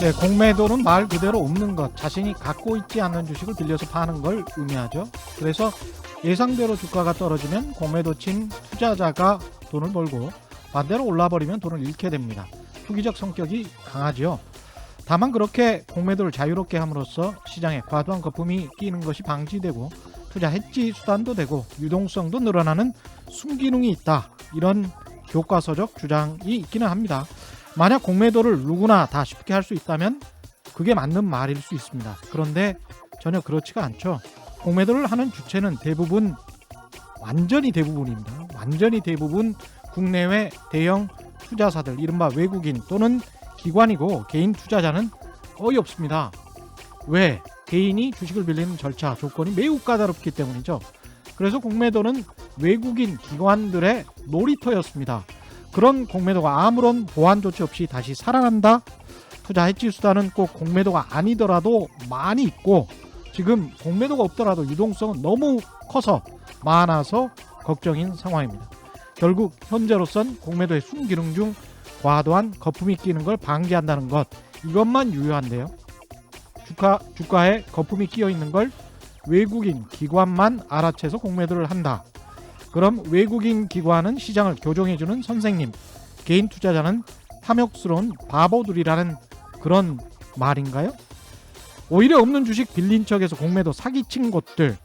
네, 공매도는 말 그대로 없는 것, 자신이 갖고 있지 않는 주식을 빌려서 파는 걸 의미하죠. 그래서 예상대로 주가가 떨어지면 공매도 친 투자자가 돈을 벌고 반대로 올라버리면 돈을 잃게 됩니다. 투기적 성격이 강하죠. 다만 그렇게 공매도를 자유롭게 함으로써 시장에 과도한 거품이 끼는 것이 방지되고 투자 해지 수단도 되고 유동성도 늘어나는 순기능이 있다. 이런 교과서적 주장이 있기는 합니다. 만약 공매도를 누구나 다 쉽게 할 수 있다면 그게 맞는 말일 수 있습니다. 그런데 전혀 그렇지가 않죠. 공매도를 하는 주체는 대부분, 완전히 대부분입니다. 완전히 대부분 국내외 대형 투자사들, 이른바 외국인 또는 기관이고 개인 투자자는 어이없습니다. 왜? 개인이 주식을 빌리는 절차, 조건이 매우 까다롭기 때문이죠. 그래서 공매도는 외국인 기관들의 놀이터였습니다. 그런 공매도가 아무런 보완 조치 없이 다시 살아난다? 투자 해지 수단은 꼭 공매도가 아니더라도 많이 있고 지금 공매도가 없더라도 유동성은 너무 커서 많아서 걱정인 상황입니다. 결국 현재로선 공매도의 순기능 중 과도한 거품이 끼는 걸 방지한다는 것, 이것만 유효한데요. 주가에 거품이 끼어 있는 걸 외국인 기관만 알아채서 공매도를 한다. 그럼 외국인 기관은 시장을 교정해주는 선생님, 개인 투자자는 탐욕스러운 바보들이라는 그런 말인가요? 오히려 없는 주식 빌린 척해서 공매도 사기친 곳들,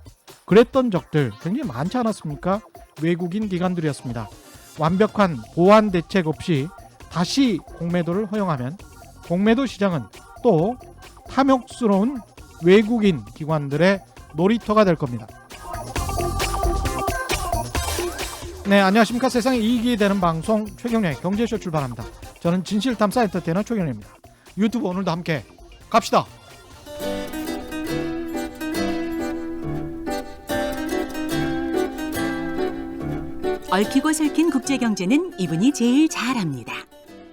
그랬던 적들 굉장히 많지 않았습니까? 외국인 기관들이었습니다. 완벽한 보완 대책 없이 다시 공매도를 허용하면 공매도 시장은 또 탐욕스러운 외국인 기관들의 놀이터가 될 겁니다. 네, 안녕하십니까. 세상에 이익이 되는 방송 최경련의 경제쇼 출발합니다. 저는 진실탐사 엔터테이너 최경련입니다. 유튜브 오늘도 함께 갑시다. 얽히고 설킨 국제경제는 이분이 제일 잘합니다.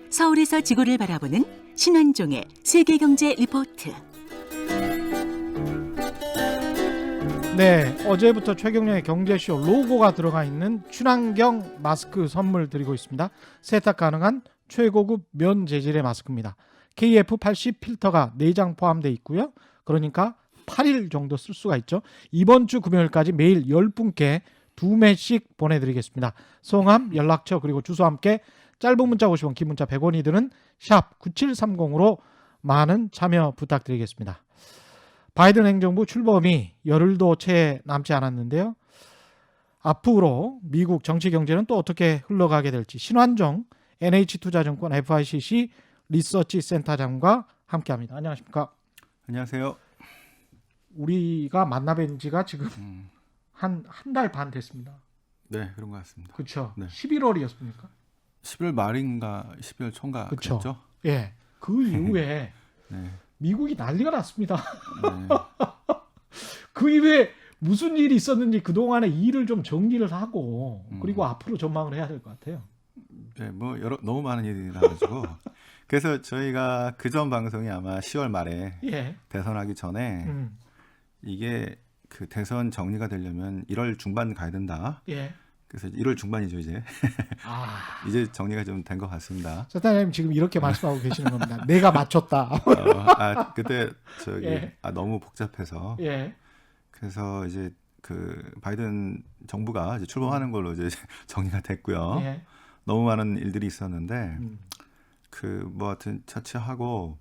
서울에서 지구를 바라보는 신환종의 세계경제 리포트. 네, 어제부터 최경련의 경제쇼 로고가 들어가 있는 친환경 마스크 선물 드리고 있습니다. 세탁 가능한 최고급 면 재질의 마스크입니다. KF80 필터가 4장 포함되어 있고요. 그러니까 8일 정도 쓸 수가 있죠. 이번 주 금요일까지 매일 10분께 2매씩 보내드리겠습니다. 성함, 연락처 그리고 주소 함께 짧은 문자 50원, 긴 문자 100원이 드는 샵 9730으로 많은 참여 부탁드리겠습니다. 바이든 행정부 출범이 열흘도 채 남지 않았는데요. 앞으로 미국 정치 경제는 또 어떻게 흘러가게 될지 신환종 NH투자증권 FICC 리서치 센터장과 함께합니다. 안녕하십니까? 안녕하세요. 우리가 만나뵌 지가 지금 한 달 반 됐습니다. 네, 그런 것 같습니다. 그렇죠. 네. 11월이었습니까? 10월 말인가 12월 초인가 그쵸. 그랬죠? 예. 그 이후에 네. 미국이 난리가 났습니다. 네. 그 이후에 무슨 일이 있었는지 그동안의 일을 좀 정리를 하고 그리고 앞으로 전망을 해야 될 것 같아요. 네, 뭐 너무 많은 일이 나가지고 그래서 저희가 그전 방송이 아마 10월 말에 예. 대선하기 전에 이게 그 대선 정리가 되려면 1월 중반 가야 된다. 예. 그래서 1월 중반이죠 이제. 이제 정리가 좀 된 것 같습니다. 사장님 지금 이렇게 말씀하고 계시는 겁니다. 내가 맞췄다. 그때 저기 예. 너무 복잡해서. 예. 그래서 이제 그 바이든 정부가 이제 출범하는 걸로 이제 정리가 됐고요. 예. 너무 많은 일들이 있었는데 그 뭐 하여튼 차치하고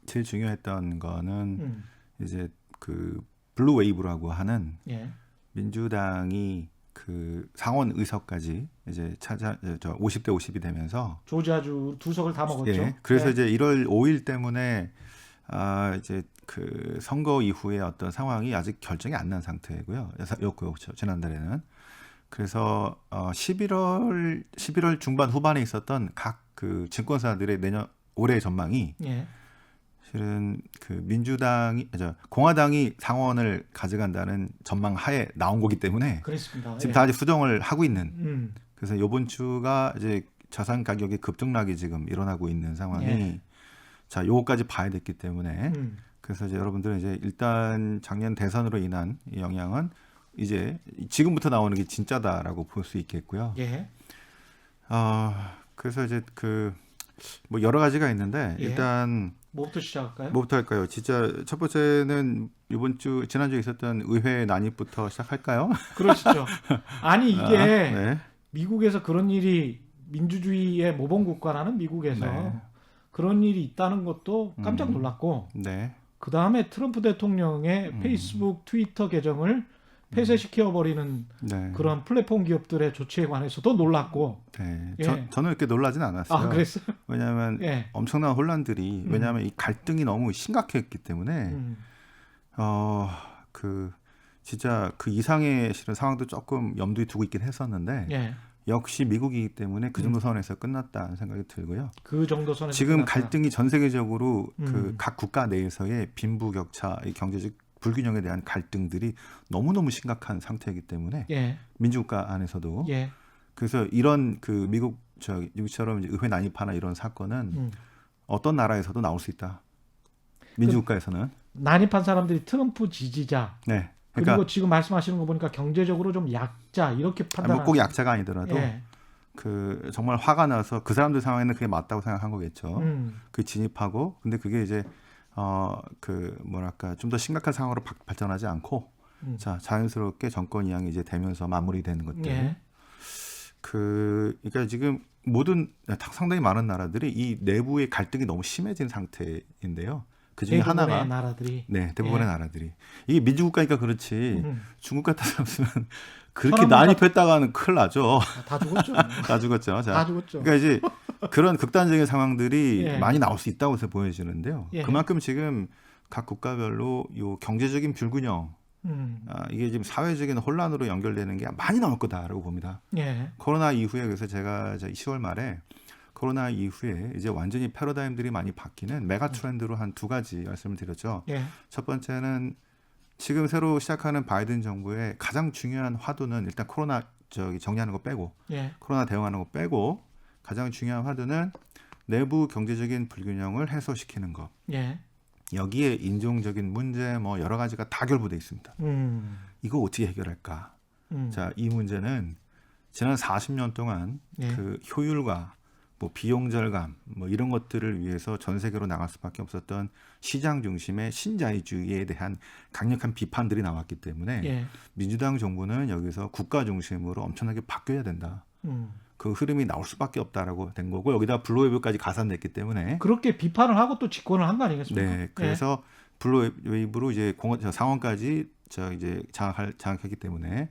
제일 중요했던 거는 이제 그 블루 웨이브라고 하는 예. 민주당이 그 상원 의석까지 이제 50대 50이 되면서 조지아주 2석을 다 먹었죠. 예, 그래서 예. 이제 1월 5일 때문에 이제 그 선거 이후에 어떤 상황이 아직 결정이 안 난 상태고요. 였고요, 지난달에는. 그래서 11월 중반 후반에 있었던 각 그 증권사들의 올해 전망이 예. 실은 그 공화당이 상원을 가져간다는 전망 하에 나온 거기 때문에 그렇습니다. 지금 예. 다 아직 수정을 하고 있는. 그래서 이번 주가 이제 자산 가격의 급등락이 지금 일어나고 있는 상황이 예. 자, 요거까지 봐야 됐기 때문에 그래서 이제 여러분들은 이제 일단 작년 대선으로 인한 이 영향은 이제 지금부터 나오는 게 진짜다라고 볼 수 있겠고요. 예. 그래서 이제 그 뭐 여러 가지가 있는데 예. 일단 뭐부터 시작할까요? 뭐부터 할까요? 진짜 첫 번째는 지난주에 있었던 의회 난입부터 시작할까요? 그러시죠. 아니 이게 네. 미국에서 그런 일이 민주주의의 모범 국가라는 미국에서 네. 그런 일이 있다는 것도 깜짝 놀랐고 네. 그 다음에 트럼프 대통령의 페이스북, 트위터 계정을 폐쇄시켜버리는 네. 그런 플랫폼 기업들의 조치에 관해서도 놀랐고. 네. 예. 저는 이렇게 놀라진 않았어요. 아, 그랬어요? 왜냐하면 예. 엄청난 혼란들이 왜냐하면 이 갈등이 너무 심각했기 때문에 그 진짜 그 이상의 실은 상황도 조금 염두에 두고 있긴 했었는데 예. 역시 미국이기 때문에 그 정도 선에서 끝났다는 생각이 들고요. 그 정도 선에서 지금 끝났다. 갈등이 전 세계적으로 그 각 국가 내에서의 빈부격차, 이 경제적 불균형에 대한 갈등들이 너무너무 심각한 상태이기 때문에 예. 민주국가 안에서도 예. 그래서 이런 그 미국처럼 이제 의회 난입하나 이런 사건은 어떤 나라에서도 나올 수 있다. 민주국가에서는. 난입한 사람들이 트럼프 지지자 네. 그리고 그러니까 지금 말씀하시는 거 보니까 경제적으로 좀 약자 이렇게 판단하는. 뭐 꼭 약자가 아니더라도 예. 그 정말 화가 나서 그 사람들 상황에는 그게 맞다고 생각한 거겠죠. 그 진입하고 근데 그게 이제 그 뭐랄까 좀 더 심각한 상황으로 발전하지 않고 자 자연스럽게 정권 이양이 이제 되면서 마무리되는 것들. 예. 그러니까 지금 모든 상당히 많은 나라들이 이 내부의 갈등이 너무 심해진 상태인데요. 그 중에 대부분의 하나가 나라들이. 네 대부분의 예. 나라들이 이게 민주국가니까 그렇지 중국 같았으면 그렇게 사람마다- 난입했다가는 큰일 나죠. 다 죽었죠. 다 죽었죠. 자, 다 죽었죠. 그러니까 이제 그런 극단적인 상황들이 예. 많이 나올 수 있다고 해서 보여지는데요. 예. 그만큼 지금 각 국가별로 요 경제적인 불균형, 이게 지금 사회적인 혼란으로 연결되는 게 많이 나올 거다라고 봅니다. 예. 코로나 이후에 그래서 제가 10월 말에 코로나 이후에 이제 완전히 패러다임들이 많이 바뀌는 메가 트렌드로 한 두 가지 말씀을 드렸죠. 예. 첫 번째는 지금 새로 시작하는 바이든 정부의 가장 중요한 화두는 일단 코로나 정리하는 거 빼고 예. 코로나 대응하는 거 빼고 가장 중요한 화두는 내부 경제적인 불균형을 해소시키는 것. 예. 여기에 인종적인 문제 뭐 여러 가지가 다 결부돼 있습니다. 이거 어떻게 해결할까? 자, 이 문제는 지난 40년 동안 예. 그 효율과 뭐 비용 절감 뭐 이런 것들을 위해서 전 세계로 나갈 수밖에 없었던 시장 중심의 신자유주의에 대한 강력한 비판들이 나왔기 때문에 예. 민주당 정부는 여기서 국가 중심으로 엄청나게 바뀌어야 된다. 그 흐름이 나올 수밖에 없다라고 된 거고 여기다 블루웨이브까지 가산됐기 때문에 그렇게 비판을 하고 또 집권을 한 거 아니겠습니까? 네, 그래서 블루웨이브로 이제 상원까지 이제 장악했기 때문에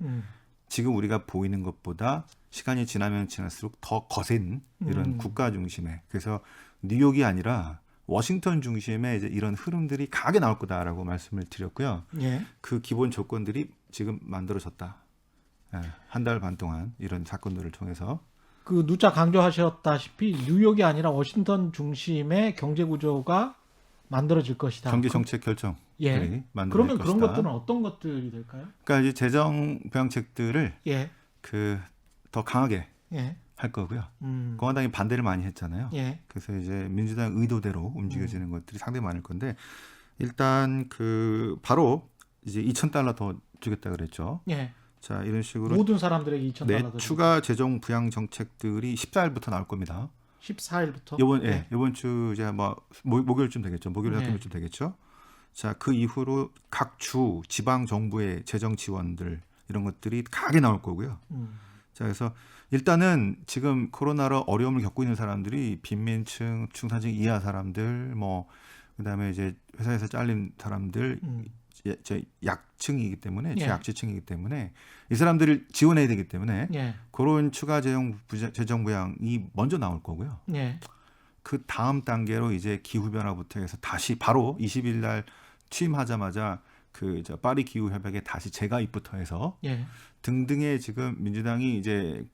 지금 우리가 보이는 것보다 시간이 지나면 지날수록 더 거센 이런 국가 중심의 그래서 뉴욕이 아니라 워싱턴 중심의 이제 이런 흐름들이 강하게 나올 거다라고 말씀을 드렸고요. 예. 그 기본 조건들이 지금 만들어졌다. 한 달 반 동안 이런 사건들을 통해서 그 누차 강조하셨다시피 뉴욕이 아니라 워싱턴 중심의 경제 구조가 만들어질 것이다. 경제 정책 결정들이 예. 만들어질 그러면 것이다. 그런 것들은 어떤 것들이 될까요? 그러니까 이제 재정 보양책들을 예. 그 더 강하게 예. 할 거고요. 공화당이 반대를 많이 했잖아요. 예. 그래서 이제 민주당 의도대로 움직여지는 것들이 상당히 많을 건데 일단 그 바로 이제 $2,000 더 주겠다 그랬죠. 예. 자 이런 식으로 모든 사람들에게 $2,000 네, 더 추가 재정 부양 정책들이 14일부터 나올 겁니다. 14일부터 이번 주 이제 뭐 목요일쯤 되겠죠. 목요일 네. 금요일쯤 되겠죠. 자 그 이후로 각 주 지방 정부의 재정 지원들 이런 것들이 강하게 나올 거고요. 자 그래서 일단은 지금 코로나로 어려움을 겪고 있는 사람들이 빈민층, 중산층 이하 사람들, 뭐 그다음에 이제 회사에서 잘린 사람들, 이제 약층이기 때문에 예. 약지층이기 때문에 이 사람들을 지원해야 되기 때문에 예. 그런 추가 재정 부양이 먼저 나올 거고요. 예. 그 다음 단계로 이제 기후 변화부터 해서 다시 바로 20일 날 취임하자마자 그 파리 기후 협약에 다시 재가입부터 해서 예. 등등의 지금 민주당이 이제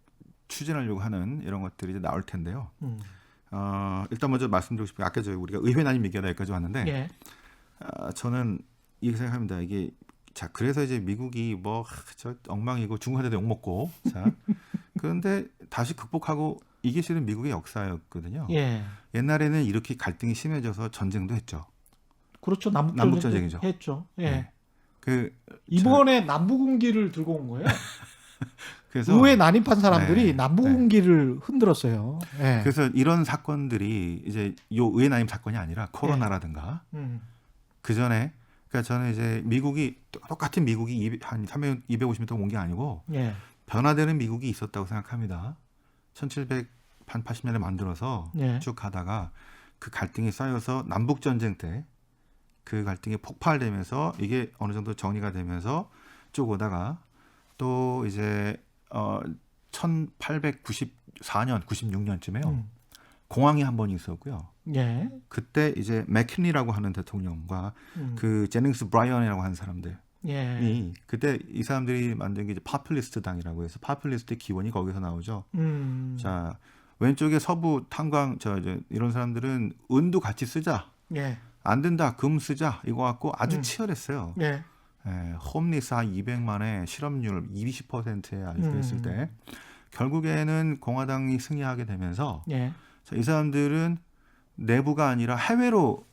추진하려고 하는 이런 것들이 이제 나올 텐데요. 일단 먼저 말씀드리고 싶은 게 아까 우리가 의회 난입 얘기가 여기까지 왔는데 예. 저는 이렇게 생각합니다. 이게 자 그래서 이제 미국이 뭐 저 엉망이고 중국한테도 욕 먹고 자 그런데 다시 극복하고 이게 실은 미국의 역사였거든요. 예. 옛날에는 이렇게 갈등이 심해져서 전쟁도 했죠. 그렇죠. 남북 전쟁이죠. 했죠. 예. 네. 그 이번에 남북 군기를 들고 온 거예요. 그래서 의회 난입한 사람들이 네, 남북 네. 운기를 흔들었어요. 예. 그래서 이런 사건들이 이제 요 의회 난입 사건이 아니라 코로나라든가 그 전에 그러니까 저는 이제 미국이 똑같은 미국이 한 250m 온 게 아니고 예. 변화되는 미국이 있었다고 생각합니다. 1780년에 만들어서 예. 쭉 가다가 그 갈등이 쌓여서 남북 전쟁 때 그 갈등이 폭발되면서 이게 어느 정도 정리가 되면서 쭉 오다가 또 이제 1894년, 96년쯤에요. 공황이 한 번 있었고요. 예. 그때 이제 맥킨리라고 하는 대통령과 음. 그 제닝스 브라이언이라고 하는 사람들이 예. 그때 이 사람들이 만든 게 이제 파퓰리스트 당이라고 해서 파퓰리스트의 기원이 거기서 나오죠. 자, 왼쪽에 서부 탄광 이런 사람들은 은도 같이 쓰자. 예. 안 된다. 금 쓰자. 이거 갖고 아주 치열했어요. 예. 홈리스 한 200만에 실업률 20%에 아주 그랬을 때 결국에는 공화당이 승리하게 되면서 예. 자, 이 사람들은 내부가 아니라 해외로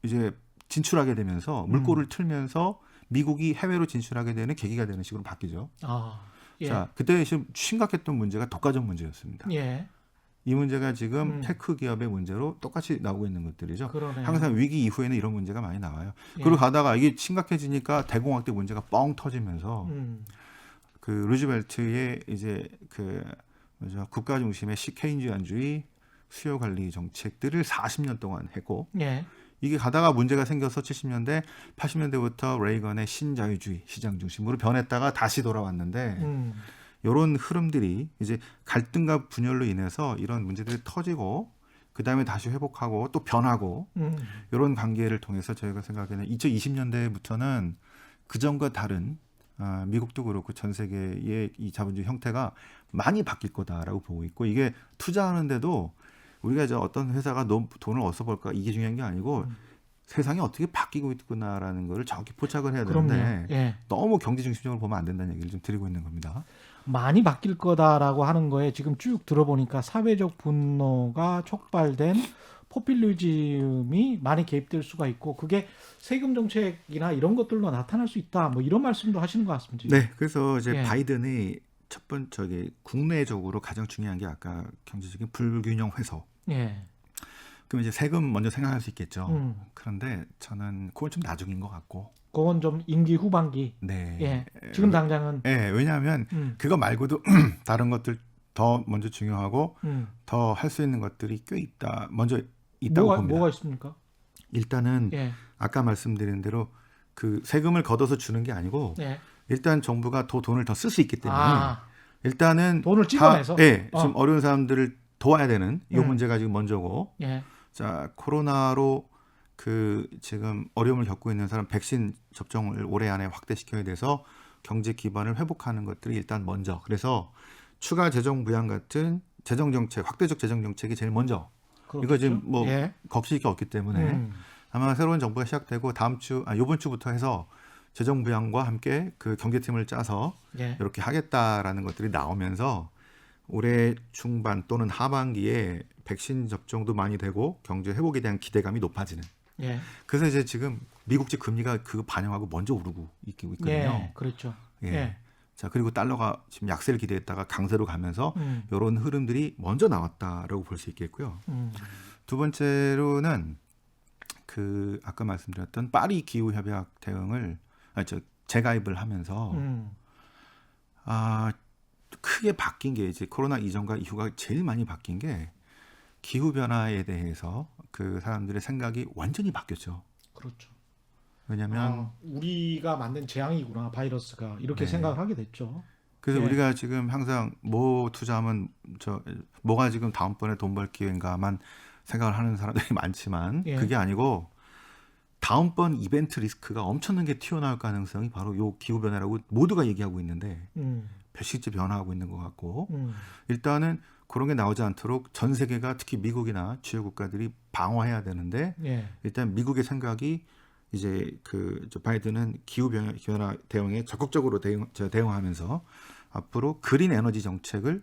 이제 진출하게 되면서 물꼬를 틀면서 미국이 해외로 진출하게 되는 계기가 되는 식으로 바뀌죠. 아. 예. 자, 그때 지금 심각했던 문제가 독과점 문제였습니다. 예. 이 문제가 지금 테크 기업의 문제로 똑같이 나오고 있는 것들이죠. 그러네요. 항상 위기 이후에는 이런 문제가 많이 나와요. 예. 그리고 가다가 이게 심각해지니까 대공황 때 문제가 뻥 터지면서 그 루즈벨트의 이제 그 뭐죠? 국가 중심의 케인주의주의 수요 관리 정책들을 40년 동안 했고 예. 이게 가다가 문제가 생겨서 70년대, 80년대부터 레이건의 신자유주의 시장 중심으로 변했다가 다시 돌아왔는데 이런 흐름들이 이제 갈등과 분열로 인해서 이런 문제들이 터지고 그 다음에 다시 회복하고 또 변하고 이런 관계를 통해서 저희가 생각하는 2020년대부터는 그 전과 다른 미국도 그렇고 전 세계의 이 자본주의 형태가 많이 바뀔 거다라고 보고 있고 이게 투자하는데도 우리가 이제 어떤 회사가 돈을 어디서 벌까 이게 중요한 게 아니고 세상이 어떻게 바뀌고 있구나라는 거를 정확히 포착을 해야 되는데 예. 너무 경제 중심적으로 보면 안 된다는 얘기를 좀 드리고 있는 겁니다. 많이 바뀔 거다라고 하는 거에 지금 쭉 들어보니까 사회적 분노가 촉발된 포퓰리즘이 많이 개입될 수가 있고 그게 세금 정책이나 이런 것들로 나타날 수 있다. 뭐 이런 말씀도 하시는 것 같습니다. 네, 그래서 이제 예. 바이든이 첫 번째 국내적으로 가장 중요한 게 아까 경제적인 불균형 해소. 예. 그럼 이제 세금 먼저 생각할 수 있겠죠. 그런데 저는 그건 좀 나중인 것 같고. 그건 좀 임기 후반기. 네. 예. 지금 당장은. 네, 왜냐하면 그거 말고도 다른 것들 더 먼저 중요하고 더 할 수 있는 것들이 꽤 있다. 먼저 있다고 봅니다. 뭐가 있습니까? 일단은 예. 아까 말씀드린 대로 그 세금을 걷어서 주는 게 아니고 예. 일단 정부가 돈을 더 쓸 수 있기 때문에 일단은 돈을 찍어내서. 예, 지금 어려운 사람들을 도와야 되는 이 문제가 지금 먼저고. 예. 자, 코로나로 그 지금 어려움을 겪고 있는 사람 백신 접종을 올해 안에 확대시켜야 돼서 경제 기반을 회복하는 것들이 일단 먼저. 그래서 추가 재정 부양 같은 재정 정책, 확대적 재정 정책이 제일 먼저. 그렇겠죠? 이거 지금 뭐 예. 거칠 게 없기 때문에 아마 새로운 정부가 시작되고 이번 주부터 해서 재정 부양과 함께 그 경제팀을 짜서 예. 이렇게 하겠다라는 것들이 나오면서 올해 중반 또는 하반기에 백신 접종도 많이 되고 경제 회복에 대한 기대감이 높아지는. 예. 그래서 이제 지금 미국제 금리가 그거 반영하고 먼저 오르고 있거든요. 예. 그렇죠. 예. 예. 자, 그리고 달러가 지금 약세를 기대했다가 강세로 가면서 이런 흐름들이 먼저 나왔다라고 볼 수 있겠고요. 두 번째로는 그 아까 말씀드렸던 파리 기후 협약 대응을 재가입을 하면서 크게 바뀐 게 이제 코로나 이전과 이후가 제일 많이 바뀐 게 기후 변화에 대해서 그 사람들의 생각이 완전히 바뀌었죠. 그렇죠. 왜냐하면 우리가 만든 재앙이구나 바이러스가 이렇게 네. 생각을 하게 됐죠. 그래서 예. 우리가 지금 항상 뭐 투자하면 뭐가 지금 다음번에 돈 벌 기회인가만 생각을 하는 사람들이 많지만 예. 그게 아니고 다음번 이벤트 리스크가 엄청난 게 튀어나올 가능성이 바로 요 기후 변화라고 모두가 얘기하고 있는데 별식지 변화하고 있는 것 같고 일단은 그런 게 나오지 않도록 전 세계가 특히 미국이나 주요 국가들이 방어해야 되는데 예. 일단 미국의 생각이 이제 바이든은 기후 변화 대응에 적극적으로 대응하면서 앞으로 그린 에너지 정책을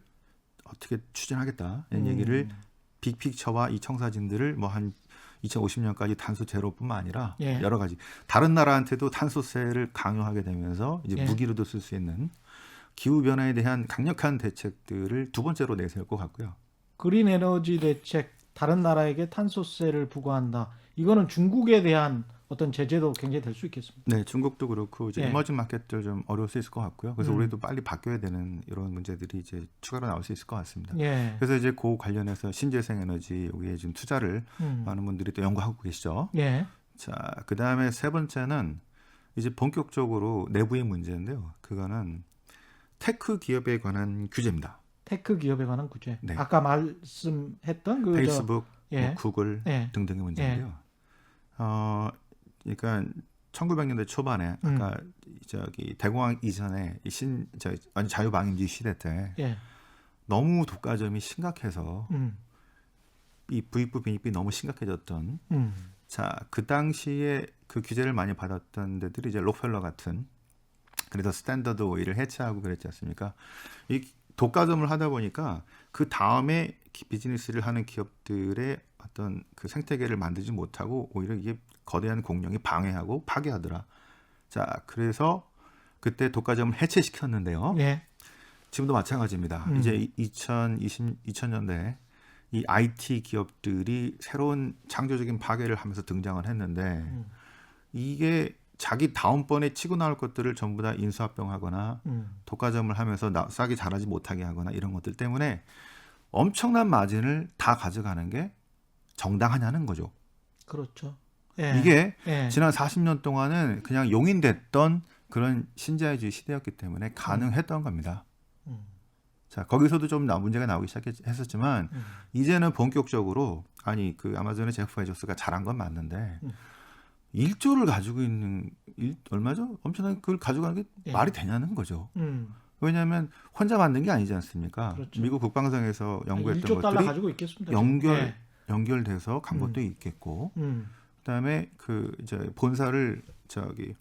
어떻게 추진하겠다 이런 얘기를 빅픽처와 이 청사진들을 뭐 한 2050년까지 탄소 제로뿐만 아니라 예. 여러 가지 다른 나라한테도 탄소세를 강요하게 되면서 이제 예. 무기로도 쓸 수 있는 기후 변화에 대한 강력한 대책들을 두 번째로 내세울 것 같고요. 그린 에너지 대책, 다른 나라에게 탄소세를 부과한다. 이거는 중국에 대한 어떤 제재도 굉장히 될 수 있겠습니다. 네, 중국도 그렇고 이제 예. 이머징 마켓들 좀 어려울 수 있을 것 같고요. 그래서 음. 우리도 빨리 바뀌어야 되는 이런 문제들이 이제 추가로 나올 수 있을 것 같습니다. 예. 그래서 이제 그 관련해서 신재생 에너지 여기에 지금 투자를 많은 분들이 또 연구하고 계시죠. 예. 자, 그 다음에 세 번째는 이제 본격적으로 내부의 문제인데요. 그거는 테크 기업에 관한 규제입니다. 테크 기업에 관한 규제. 네. 아까 말씀했던 그 페이스북, 예. 뭐 구글 예. 등등의 문제인데요. 그러니까 1900년대 초반에 아까 저기 대공황 이전에 완전 자유방임주의 시대 때 예. 너무 독과점이 심각해서 음. 이 부익부 빈익빈이 너무 심각해졌던 음. 자, 그 당시에 그 규제를 많이 받았던 데들이 이제 록펠러 같은 그래서 스탠더드 오일을 해체하고 그랬지 않습니까? 이 독과점을 하다 보니까 그 다음에 비즈니스를 하는 기업들의 어떤 그 생태계를 만들지 못하고 오히려 이게 거대한 공룡이 방해하고 파괴하더라. 자, 그래서 그때 독과점을 해체시켰는데요. 예. 지금도 마찬가지입니다. 이제 2000년대 이 IT 기업들이 새로운 창조적인 파괴를 하면서 등장을 했는데 이게 자기 다음번에 치고 나올 것들을 전부 다 인수합병하거나 독과점을 하면서 싸게 자라지 못하게 하거나 이런 것들 때문에 엄청난 마진을 다 가져가는 게 정당하냐는 거죠. 그렇죠. 예. 이게 예. 지난 40년 동안은 그냥 용인됐던 그런 신자유주의 시대였기 때문에 가능했던 겁니다. 자, 거기서도 좀 문제가 나오기 시작했었지만 이제는 본격적으로 아니 그 아마존의 제프 베조스가 잘한 건 맞는데 1조를 가지고 있는 얼마죠? 엄청난 그걸 가져가는 게 예. 말이 되냐는 거죠. 음. 왜냐하면 혼자 만든 게 아니지 않습니까? 그렇죠. 미국 국방성에서 연구했던 1조 달러 것들이 가지고 있겠습니다. 지금. 예. 연결돼서 간 것도 있겠고, 음. 그다음에 그 이제 본사를 저기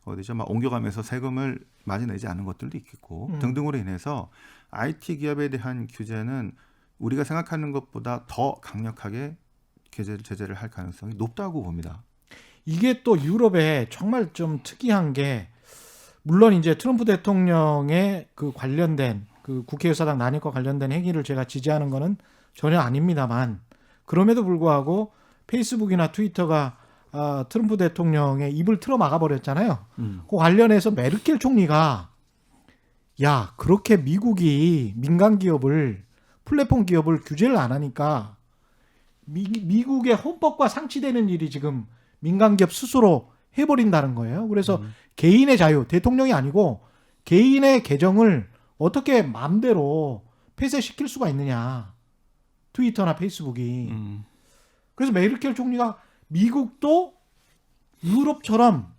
어디죠? 막 옮겨가면서 세금을 많이 내지 않은 것들도 있겠고 등등으로 인해서 IT 기업에 대한 규제는 우리가 생각하는 것보다 더 강력하게 제재를 할 가능성이 높다고 봅니다. 이게 또 유럽에 정말 좀 특이한 게 물론 이제 트럼프 대통령의 그 관련된 그 국회의사당 난입과 관련된 행위를 제가 지지하는 거는 전혀 아닙니다만 그럼에도 불구하고 페이스북이나 트위터가 트럼프 대통령의 입을 틀어 막아 버렸잖아요. 그 관련해서 메르켈 총리가 야 그렇게 미국이 민간 기업을 플랫폼 기업을 규제를 안 하니까 미국의 헌법과 상치되는 일이 지금 민간 기업 스스로 해버린다는 거예요. 그래서 개인의 자유, 대통령이 아니고 개인의 계정을 어떻게 마음대로 폐쇄시킬 수가 있느냐. 트위터나 페이스북이. 그래서 메르켈 총리가 미국도 유럽처럼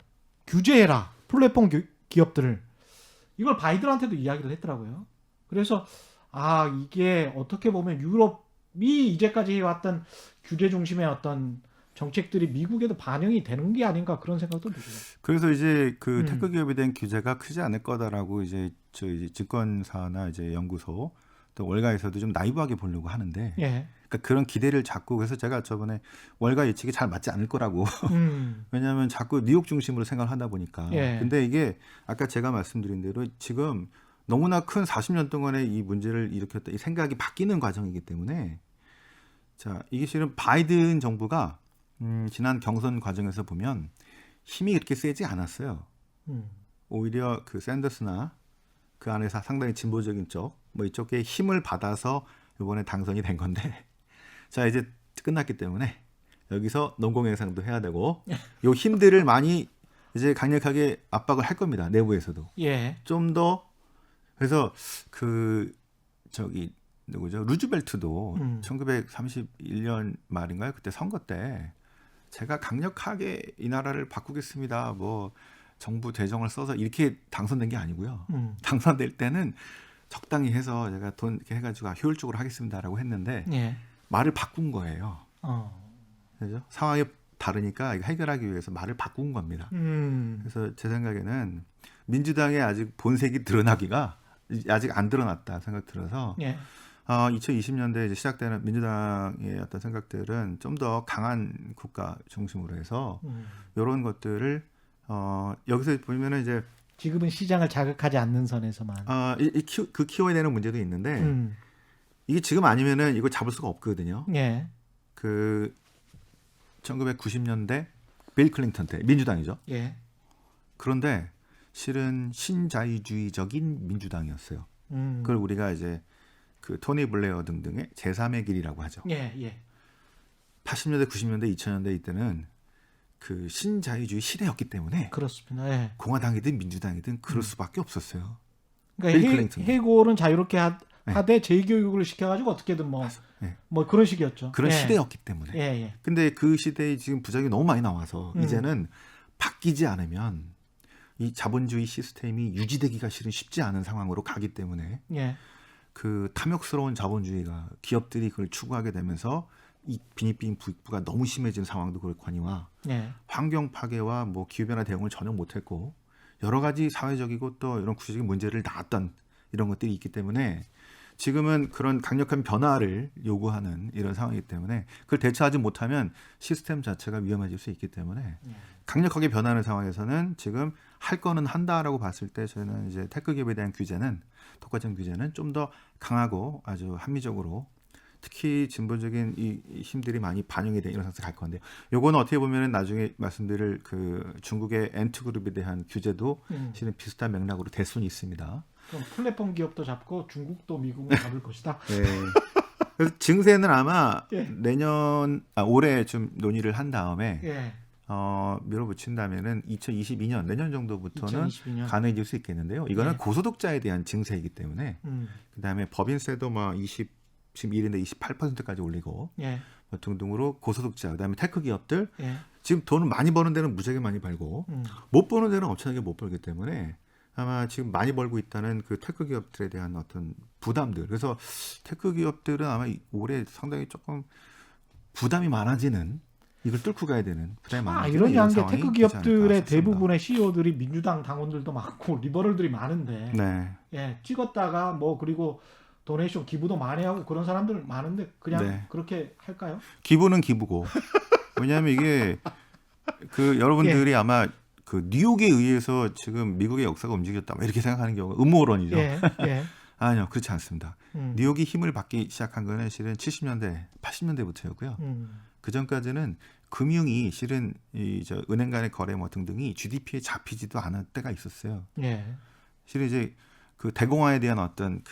규제해라. 플랫폼 기업들을. 이걸 바이든한테도 이야기를 했더라고요. 그래서 이게 어떻게 보면 유럽이 이제까지 해왔던 규제 중심의 어떤 정책들이 미국에도 반영이 되는 게 아닌가 그런 생각도 들어요. 그래서 이제 그 테크 기업에 대한 규제가 크지 않을 거다라고 이제 저희 증권사나 이제 연구소 또 월가에서도 좀 나이브하게 보려고 하는데, 예. 그러니까 그런 기대를 자꾸 그래서 제가 저번에 월가 예측이 잘 맞지 않을 거라고 왜냐하면 자꾸 뉴욕 중심으로 생각을 하다 보니까. 예. 근데 이게 아까 제가 말씀드린 대로 지금 너무나 큰 40년 동안의 이 문제를 일으켰던 이 생각이 바뀌는 과정이기 때문에 자 이게 실은 바이든 정부가 지난 경선 과정에서 보면 힘이 그렇게 세지 않았어요. 오히려 그 샌더스나 그 안에서 상당히 진보적인 쪽, 뭐 이쪽에 힘을 받아서 이번에 당선이 된 건데, 자 이제 끝났기 때문에 여기서 농공해상도 해야 되고, 요 힘들을 많이 이제 강력하게 압박을 할 겁니다. 내부에서도. 예. 좀 더 그래서 그 저기 누구죠? 루즈벨트도 1931년 말인가요? 그때 선거 때 제가 강력하게 이 나라를 바꾸겠습니다. 뭐 정부 재정을 써서 이렇게 당선된 게 아니고요. 당선될 때는 적당히 해서 제가 돈 이렇게 해가지고 효율적으로 하겠습니다라고 했는데 예. 말을 바꾼 거예요. 그죠? 상황이 다르니까 이거 해결하기 위해서 말을 바꾼 겁니다. 그래서 제 생각에는 민주당의 아직 본색이 드러나기가 아직 안 드러났다 생각 들어서 예. 2020년대에 이제 시작되는 민주당의 어떤 생각들은 좀 더 강한 국가 중심으로 해서 이런 것들을 여기서 보면은 이제 지금은 시장을 자극하지 않는 선에서만. 그 키워야 되는 문제도 있는데 음. 이게 지금 아니면은 이거 잡을 수가 없거든요. 예. 그 1990년대 빌 클린턴 때 민주당이죠. 예. 그런데 실은 신자유주의적인 민주당이었어요. 그걸 우리가 이제 그 토니 블레어 등등의 제3의 길이라고 하죠. 예, 예. 80년대, 90년대, 2000년대 이때는 그 신자유주의 시대였기 때문에 그렇습니다. 예. 공화당이든 민주당이든 그럴 수밖에 없었어요. 그러니까 빌 클린턴. 해고는 자유롭게 네. 하되 재교육을 시켜가지고 어떻게든 네. 뭐 그런 식이었죠. 그런 예. 시대였기 때문에. 예, 예. 근데 그 시대에 지금 부작용이 너무 많이 나와서 이제는 바뀌지 않으면 이 자본주의 시스템이 유지되기가 실은 쉽지 않은 상황으로 가기 때문에 예. 그 탐욕스러운 자본주의가 기업들이 그걸 추구하게 되면서 이 빈익빈 부익부가 너무 심해진 상황도 그렇거니와 예. 환경 파괴와 뭐 기후 변화 대응을 전혀 못했고 여러 가지 사회적이고 또 이런 구조적인 문제를 낳았던 이런 것들이 있기 때문에 지금은 그런 강력한 변화를 요구하는 이런 상황이기 때문에 그걸 대처하지 못하면 시스템 자체가 위험해질 수 있기 때문에 강력하게 변하는 상황에서는 지금 할 거는 한다라고 봤을 때 저희는 이제 테크 기업에 대한 규제는 독과점 규제는 좀 더 강하고 아주 합리적으로 특히 진보적인 이 힘들이 많이 반영이 된 이런 상태로 갈 건데요. 요거는 어떻게 보면은 나중에 말씀드릴 그 중국의 엔트그룹에 대한 규제도 실은 비슷한 맥락으로 될 수는 있습니다. 그럼 플랫폼 기업도 잡고 중국도 미국을 잡을 것이다. 네. 그래서 증세는 아마 예. 올해 좀 논의를 한 다음에 예. 밀어붙인다면은 2022년 내년 정도부터는 2022년. 가능해질 수 있겠는데요. 이거는 예. 고소득자에 대한 증세이기 때문에 그다음에 법인세도 막 21인데 28%까지 올리고 예. 뭐 등등으로 고소득자 그다음에 테크 기업들 예. 지금 돈을 많이 버는 데는 무지하게 많이 벌고 못 버는 데는 엄청나게 못 벌기 때문에 아마 지금 많이 벌고 있다는 그 테크 기업들에 대한 어떤 부담들 그래서 테크 기업들은 아마 올해 상당히 조금 부담이 많아지는 이걸 뚫고 가야 되는 부담이 많아지는 이런 게 상황이 테크 되지 않을까 기업들의 싶습니다. 대부분의 CEO들이 민주당 당원들도 많고 리버럴들이 많은데 네. 예, 찍었다가 뭐 그리고 도네이션 기부도 많이 하고 그런 사람들 많은데 그냥 네. 그렇게 할까요? 기부는 기부고 왜냐하면 이게 그 여러분들이 아마 그 뉴욕에 의해서 지금 미국의 역사가 움직였다 이렇게 생각하는 경우가 음모론이죠. 예. 예. 아니요 그렇지 않습니다. 뉴욕이 힘을 받기 시작한 거는 실은 70년대, 80년대부터였고요. 그 전까지는 금융이 실은 저 은행 간의 거래 뭐 등등이 GDP에 잡히지도 않을 때가 있었어요. 예. 실은 이제 그 대공화에 대한 어떤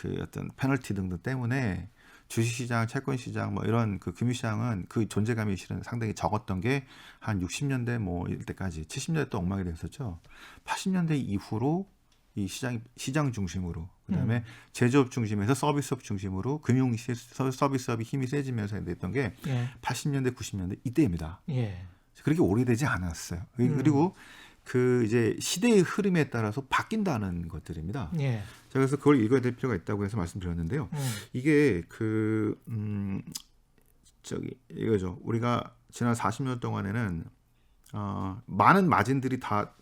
페널티 등등 때문에 주식시장, 채권시장 뭐 이런 그 금융시장은 그 존재감이 실은 상당히 적었던 게 한 60년대 뭐 이럴 때까지 70년대 또 엉망이 됐었죠. 80년대 이후로 이 시장 중심으로 그다음에 제조업 중심에서 서비스업 중심으로 금융 서비스업이 힘이 세지면서 됐던 게 80년대 90년대 이때입니다. 예. 그렇게 오래되지 않았어요. 그리고 그 이제 시대의 흐름에 따라서 바뀐다는 것들입니다. 예. 자, 그래서 그걸 읽어야 될 필요가 있다고 해서 말씀드렸는데요. 이게 이거죠. 우리가 지난 40년 동안에는 많은 마진들이 다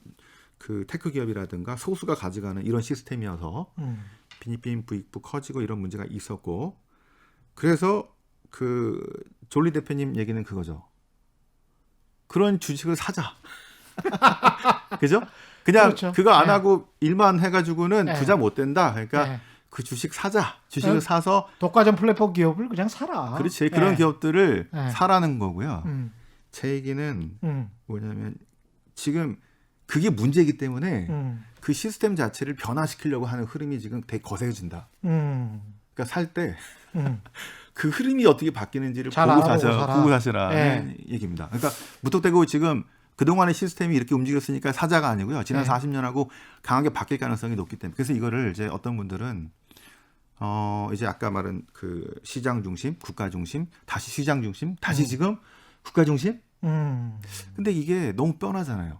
그 테크 기업이라든가 소수가 가져가는 이런 시스템이어서 빈익빈 부익부 커지고 이런 문제가 있었고 그래서 그 졸리 대표님 얘기는 그거죠. 그런 주식을 사자. 그죠? 그냥 그렇죠. 그거 안 네. 하고 일만 해가지고는 네. 부자 못 된다. 그러니까 네. 그 주식 사자. 주식을 네. 사서 독과점 플랫폼 기업을 그냥 사라. 그렇지. 그런 기업들을 네. 사라는 거고요. 제 얘기는 뭐냐면 지금 그게 문제이기 때문에 그 시스템 자체를 변화시키려고 하는 흐름이 지금 되게 거세진다. 그러니까 살 때 그 흐름이 어떻게 바뀌는지를 잘 보고 알아보고 살아. 보고 사시라는 네. 얘기입니다. 그러니까 무턱대고 지금 그동안의 시스템이 이렇게 움직였으니까 사자가 아니고요. 지난 네. 40년하고 강하게 바뀔 가능성이 높기 때문에 그래서 이거를 이제 어떤 분들은 이제 아까 말한 그 시장 중심, 국가 중심, 다시 시장 중심, 다시 지금 국가 중심? 근데 이게 너무 뻔하잖아요.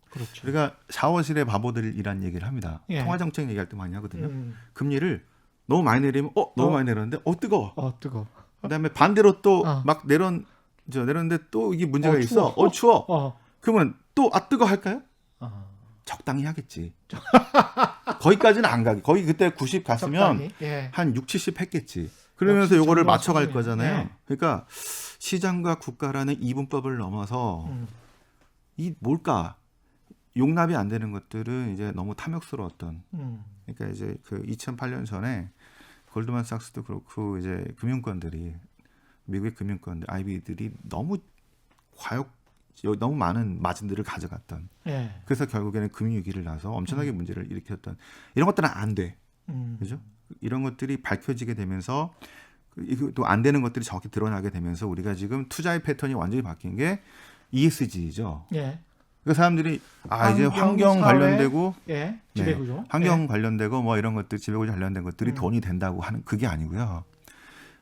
그렇죠. 우리가 샤워실의 바보들이란 얘기를 합니다. 예. 통화정책 얘기할 때 많이 하거든요. 금리를 너무 많이 내리면 너무 많이 내렸는데 뜨거워. 뜨거. 그다음에 반대로 또 막 내렸는데 또 이게 문제가 있어. 추워. 그러면 또 뜨거 할까요? 적당히 하겠지. 거기까지는 안 가기. 거기 그때 90 갔으면 한 6, 70 했겠지. 그러면서 요거를 맞춰갈 거잖아요. 예. 그러니까 시장과 국가라는 이분법을 넘어서 이 뭘까? 용납이 안 되는 것들은 이제 너무 탐욕스러웠던. 음. 그러니까 이제 그 2008년 전에 골드만삭스도 그렇고 이제 금융권들이 미국의 금융권들 IB들이 너무 너무 많은 마진들을 가져갔던. 예. 그래서 결국에는 금융위기를 나서 엄청나게 문제를 일으켰던 이런 것들은 안 돼. 그죠? 이런 것들이 밝혀지게 되면서 또 안 되는 것들이 적게 드러나게 되면서 우리가 지금 투자의 패턴이 완전히 바뀐 게 ESG죠. 예. 그 사람들이 이제 환경 사회, 관련되고 예. 지배구조. 환경 관련되고 뭐 이런 것들 지배구조 관련된 것들이 돈이 된다고 하는 그게 아니고요.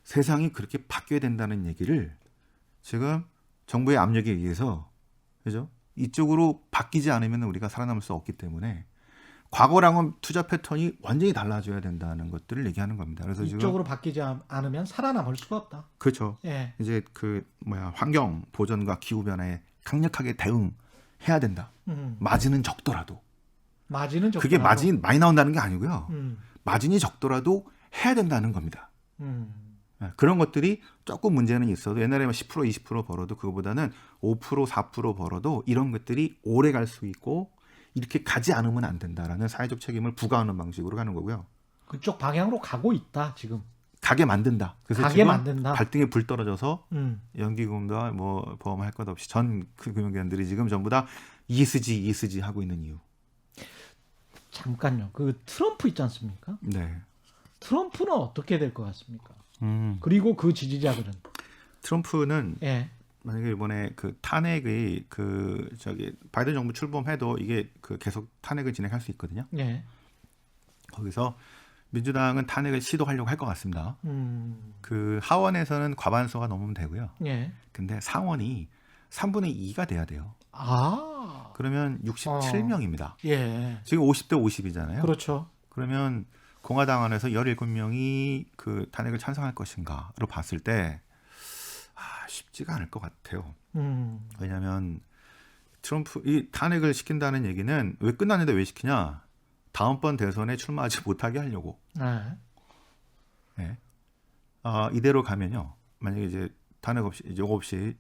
세상이 그렇게 바뀌어야 된다는 얘기를 지금 정부의 압력에 의해서 그죠? 이쪽으로 바뀌지 않으면 우리가 살아남을 수 없기 때문에 과거랑은 투자 패턴이 완전히 달라져야 된다는 것들을 얘기하는 겁니다. 그래서 이쪽으로 지금 바뀌지 않으면 살아남을 수가 없다. 그렇죠. 예. 이제 환경 보전과 기후 변화에 강력하게 대응해야 된다. 마진은 적더라도 마진은 적더라도. 그게 마진이 많이 나온다는 게 아니고요. 음. 마진이 적더라도 해야 된다는 겁니다. 음. 그런 것들이 조금 문제는 있어도 옛날에 10% 20% 벌어도 그거보다는 5% 4% 벌어도 이런 것들이 오래 갈 수 있고 이렇게 가지 않으면 안 된다라는 사회적 책임을 부과하는 방식으로 가는 거고요. 그쪽 방향으로 가고 있다 지금. 가게 만든다. 그래서 가게 지금 만든다. 발등에 불 떨어져서 연기금과 뭐 보험할 것 없이 전 그 금융기관들이 지금 전부 다 ESG 하고 있는 이유. 잠깐요. 그 트럼프 있지 않습니까? 네. 트럼프는 어떻게 될 것 같습니까? 음. 그리고 그 지지자들은 트럼프는 예. 만약에 이번에 그 탄핵의 바이든 정부 출범해도 이게 그 계속 탄핵을 진행할 수 있거든요. 예. 거기서 민주당은 탄핵을 시도하려고 할 것 같습니다. 그 하원에서는 과반수가 넘으면 되고요. 예. 근데 상원이 3분의 2가 돼야 돼요. 아. 그러면 67명입니다. 예. 지금 50대 50이잖아요. 그렇죠. 그러면 공화당 안에서 17명이 그 탄핵을 찬성할 것인가로 봤을 때 쉽지가 않을 것 같아요. 왜냐하면 트럼프 이 탄핵을 시킨다는 얘기는 왜 끝났는데 왜 시키냐? 다음번 대선에 출마하지 못하게 하려고. 네. 네. 이대로 가면요. 만약에 이제 탄핵 없이 이제 없이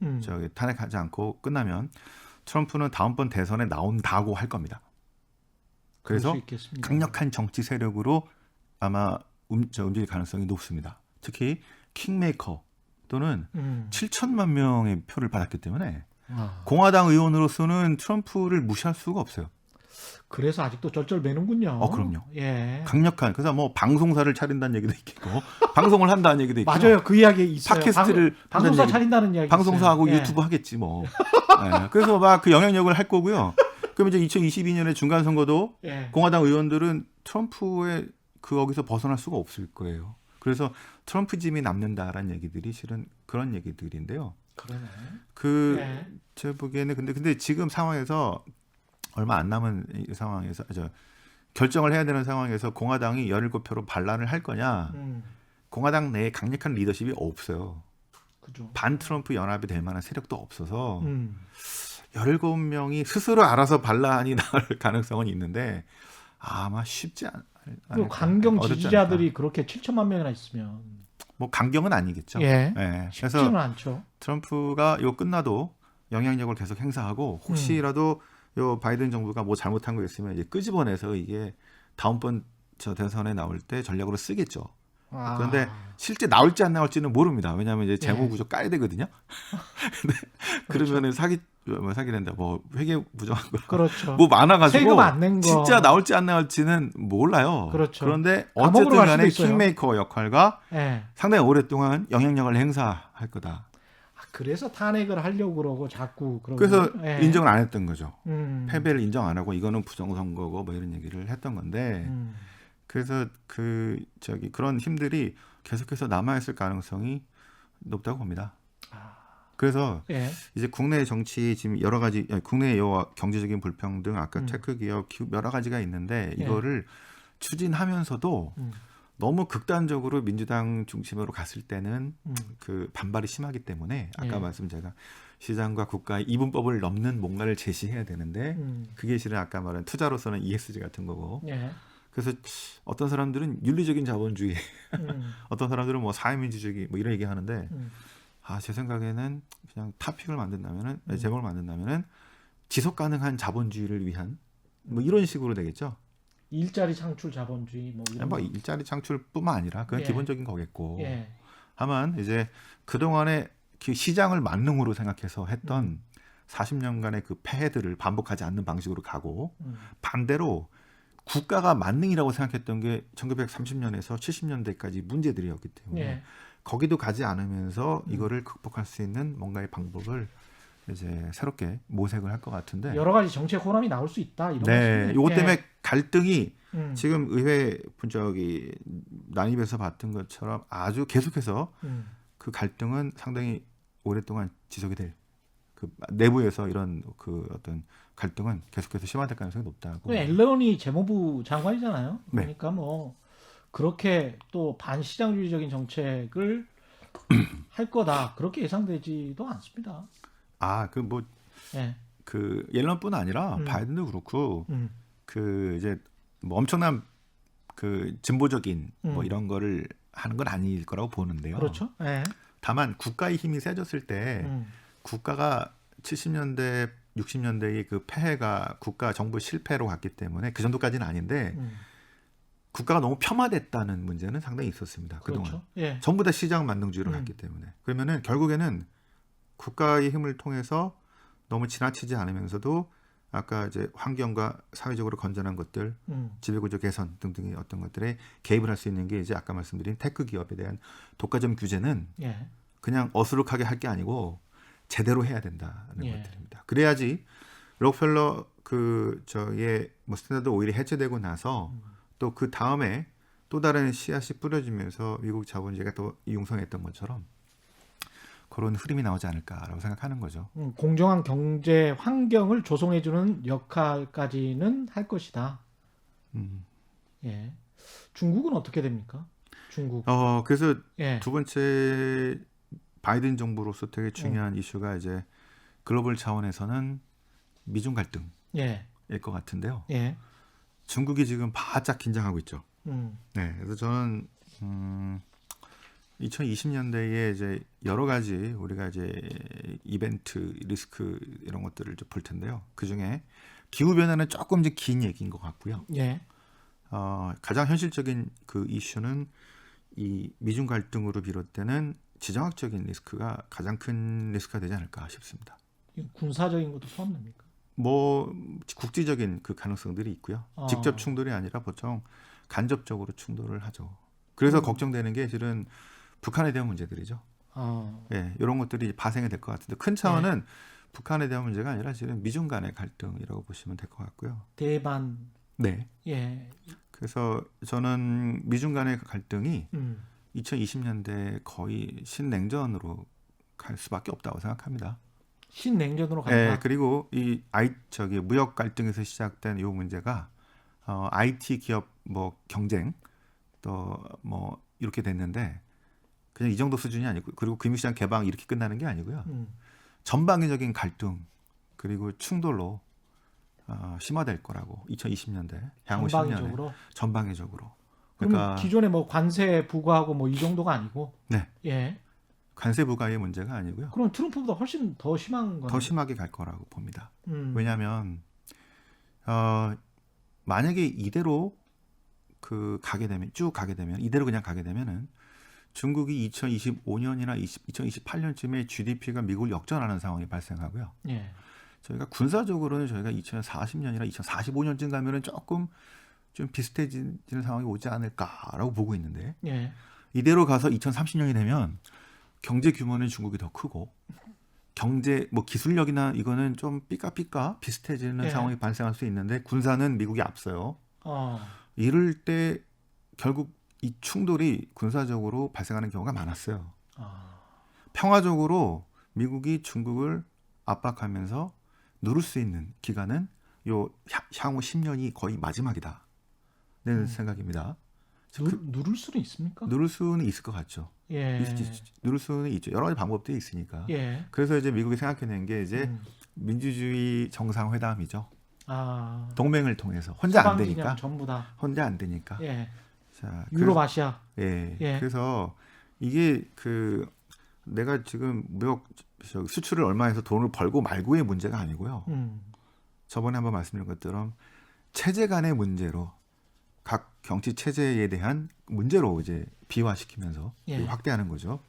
탄핵하지 않고 끝나면 트럼프는 다음번 대선에 나온다고 할 겁니다. 그래서 강력한 정치 세력으로 아마 움직일 가능성이 높습니다. 특히 킹메이커 또는 7천만 명의 표를 받았기 때문에 공화당 의원으로서는 트럼프를 무시할 수가 없어요. 그래서 아직도 쩔쩔매는군요. 그럼요. 예. 강력한 그래서 뭐 방송사를 차린다는 얘기도 있고 방송을 한다는 얘기도 있고 맞아요. 그 이야기 있어요. 팟캐스트를 방송사 차린다는 이야기 방송사하고 있어요. 유튜브 하겠지 뭐. 네. 그래서 막 그 영향력을 할 거고요. 그럼 이제 2022년에 중간 선거도 공화당 의원들은 트럼프의 거기서 벗어날 수가 없을 거예요. 그래서 트럼프짐이 남는다라는 얘기들이 실은 그런 얘기들인데요. 그러네. 제 보기에는 근데 지금 상황에서 얼마 안 남은 이 상황에서 결정을 해야 되는 상황에서 공화당이 17표로 반란을 할 거냐? 공화당 내에 강력한 리더십이 없어요. 그죠. 반 트럼프 연합이 될 만한 세력도 없어서 17명이 스스로 알아서 반란이 나올 가능성은 있는데 아마 쉽지 않을 강경 지지자들이 그렇게 7천만 명이나 있으면 뭐 강경은 아니겠죠. 예. 그래서 쉽지는 않죠. 트럼프가 이거 끝나도 영향력을 계속 행사하고 혹시라도 요 바이든 정부가 뭐 잘못한 거 있으면 이제 끄집어내서 이게 다음번 대선에 나올 때 전략으로 쓰겠죠. 그런데 실제 나올지 안 나올지는 모릅니다. 왜냐하면 이제 재무 구조 까야 되거든요. 근데 그러면은 사기된다. 뭐 회계 부정한 거. 그렇죠. 뭐 많아가지고 세금 안 낸 거. 진짜 나올지 안 나올지는 몰라요. 그렇죠. 그런데 어쨌든 간에 수도 있어요. 킹메이커 역할과 예. 상당히 오랫동안 영향력을 행사할 거다. 그래서 탄핵을 하려고 그러고 자꾸 그래서 인정을 안 했던 거죠. 패배를 인정 안 하고 이거는 부정선거고 뭐 이런 얘기를 했던 건데 그래서 그런 힘들이 계속해서 남아있을 가능성이 높다고 봅니다. 그래서 이제 국내 정치 지금 여러 가지 국내 경제적인 불평등 아까 테크 기업 여러 가지가 있는데 이거를 추진하면서도 너무 극단적으로 민주당 중심으로 갔을 때는 그 반발이 심하기 때문에 아까 말씀 제가 시장과 국가의 이분법을 넘는 뭔가를 제시해야 되는데 그게 실은 아까 말한 투자로서는 ESG 같은 거고 그래서 어떤 사람들은 윤리적인 자본주의 어떤 사람들은 뭐 사회민주주의 뭐 이런 얘기 하는데 제 생각에는 그냥 타픽을 만든다면은 제목을 만든다면은 지속 가능한 자본주의를 위한 뭐 이런 식으로 되겠죠. 일자리 창출 자본주의 뭐 이런 뭐 거. 일자리 창출뿐만 아니라 그건 예. 기본적인 거겠고. 예. 다만 이제 그동안에 그 시장을 만능으로 생각해서 했던 40년간의 그 폐해들을 반복하지 않는 방식으로 가고 반대로 국가가 만능이라고 생각했던 게 1930년에서 70년대까지 문제들이었기 때문에 예. 거기도 가지 않으면서 이거를 극복할 수 있는 뭔가의 방법을 이제 새롭게 모색을 할 것 같은데. 여러 가지 정책 호람이 나올 수 있다 이런 네, 말씀이네요. 요것 예. 때문에 갈등이 음. 지금 의회 저기 난입에서 봤던 것처럼 아주 계속해서 그 갈등은 상당히 오랫동안 지속이 될 그 내부에서 이런 그 어떤 갈등은 계속해서 심화될 가능성이 높다고. 그 앨런이 재무부 장관이잖아요. 네. 그러니까 뭐 그렇게 또 반시장주의적인 정책을 할 거다 그렇게 예상되지도 않습니다. 아, 그 뭐 예. 그 옐런뿐 아니라 바이든도 그렇고 그 이제 뭐 엄청난 그 진보적인 뭐 이런 거를 하는 건 아닐 거라고 보는데요. 그렇죠. 예. 다만 국가의 힘이 세졌을 때 국가가 70년대, 60년대의 그 폐해가 국가 정부 실패로 갔기 때문에 그 정도까지는 아닌데 국가가 너무 폄하됐다는 문제는 상당히 있었습니다. 그동안. 그렇죠. 예. 전부 다 시장 만능주의로 갔기 때문에. 그러면은 결국에는 국가의 힘을 통해서 너무 지나치지 않으면서도 아까 이제 환경과 사회적으로 건전한 것들, 지배구조 개선 등등의 어떤 것들에 개입을 할 수 있는 게 이제 아까 말씀드린 테크 기업에 대한 독과점 규제는 예. 그냥 어수룩하게 할 게 아니고 제대로 해야 된다는 예. 것들입니다. 그래야지 록펠러 그 저의 뭐 스탠다드 오일이 해체되고 나서 또 그 다음에 또 다른 씨앗이 뿌려지면서 미국 자본주의가 또 융성했던 것처럼 그런 흐름이 나오지 않을까라고 생각하는 거죠. 공정한 경제 환경을 조성해주는 역할까지는 할 것이다. 예. 중국은 어떻게 됩니까? 중국. 그래서 예. 두 번째 바이든 정부로서 되게 중요한 이슈가 이제 글로벌 차원에서는 미중 갈등일 예. 것 같은데요. 예. 중국이 지금 바짝 긴장하고 있죠. 음. 네, 그래서 저는 2020년대에 이제 여러 가지 우리가 이제 이벤트 리스크 이런 것들을 좀 볼 텐데요. 그 중에 기후 변화는 조금 이제 긴 얘기인 것 같고요. 예. 가장 현실적인 그 이슈는 이 미중 갈등으로 비롯되는 지정학적인 리스크가 가장 큰 리스크가 되지 않을까 싶습니다. 군사적인 것도 포함됩니까? 뭐 국지적인 그 가능성들이 있고요. 직접 충돌이 아니라 보통 간접적으로 충돌을 하죠. 그래서 걱정되는 게 실은 북한에 대한 문제들이죠. 예, 이런 것들이 발생이 될 것 같은데 큰 차원은 북한에 대한 문제가 아니라 실은 미중 간의 갈등이라고 보시면 될 것 같고요. 대만. 네. 예. 그래서 저는 미중 간의 갈등이 2020년대 거의 신냉전으로 갈 수밖에 없다고 생각합니다. 신냉전으로 간다. 네, 그리고 이 무역 갈등에서 시작된 이 문제가 IT 기업 뭐 경쟁 또 뭐 이렇게 됐는데 그냥 이 정도 수준이 아니고 그리고 금융시장 개방 이렇게 끝나는 게 아니고요. 전방위적인 갈등 그리고 충돌로 심화될 거라고 2020년대 향후 10년에 전방위적으로. 그러니까 기존에 뭐 관세 부과하고 뭐 이 정도가 아니고. 네. 예. 관세 부과의 문제가 아니고요. 그럼 트럼프보다 훨씬 더 심한 거네요. 더 심하게 갈 거라고 봅니다. 왜냐하면 만약에 이대로 쭉 가게 되면 이대로 그냥 가게 되면은 중국이 2025년이나 2028년쯤에 GDP가 미국을 역전하는 상황이 발생하고요. 예. 저희가 군사적으로는 저희가 2040년이나 2045년쯤 가면은 조금 좀 비슷해지는 상황이 오지 않을까라고 보고 있는데 예. 이대로 가서 2030년이 되면 경제 규모는 중국이 더 크고 경제 뭐 기술력이나 이거는 좀 삐까삐까 비슷해지는 상황이 발생할 수 있는데 군사는 미국이 앞서요. 이럴 때 결국 이 충돌이 군사적으로 발생하는 경우가 많았어요. 평화적으로 미국이 중국을 압박하면서 누를 수 있는 기간은 요 향후 10년이 거의 마지막이다. 는 생각입니다. 누를 수는 있습니까? 누를 수는 있을 것 같죠. 예. 누를 수는 있죠. 여러 가지 방법들이 있으니까. 예. 그래서 이제 미국이 생각해낸 게 이제 민주주의 정상회담이죠. 동맹을 통해서 혼자 안 되니까. 전부 다. 혼자 안 되니까. 예. 자, 유로아시아. 예. 예. 그래서 이게 내가 지금 무역 수출을 얼마 해서 돈을 벌고 말고의 문제가 아니고요. 저번에 한번 말씀드린 것처럼 체제 간의 문제로 각 정치 체제에 대한 문제로 이제 비화시키면서 예. 확대하는 거죠.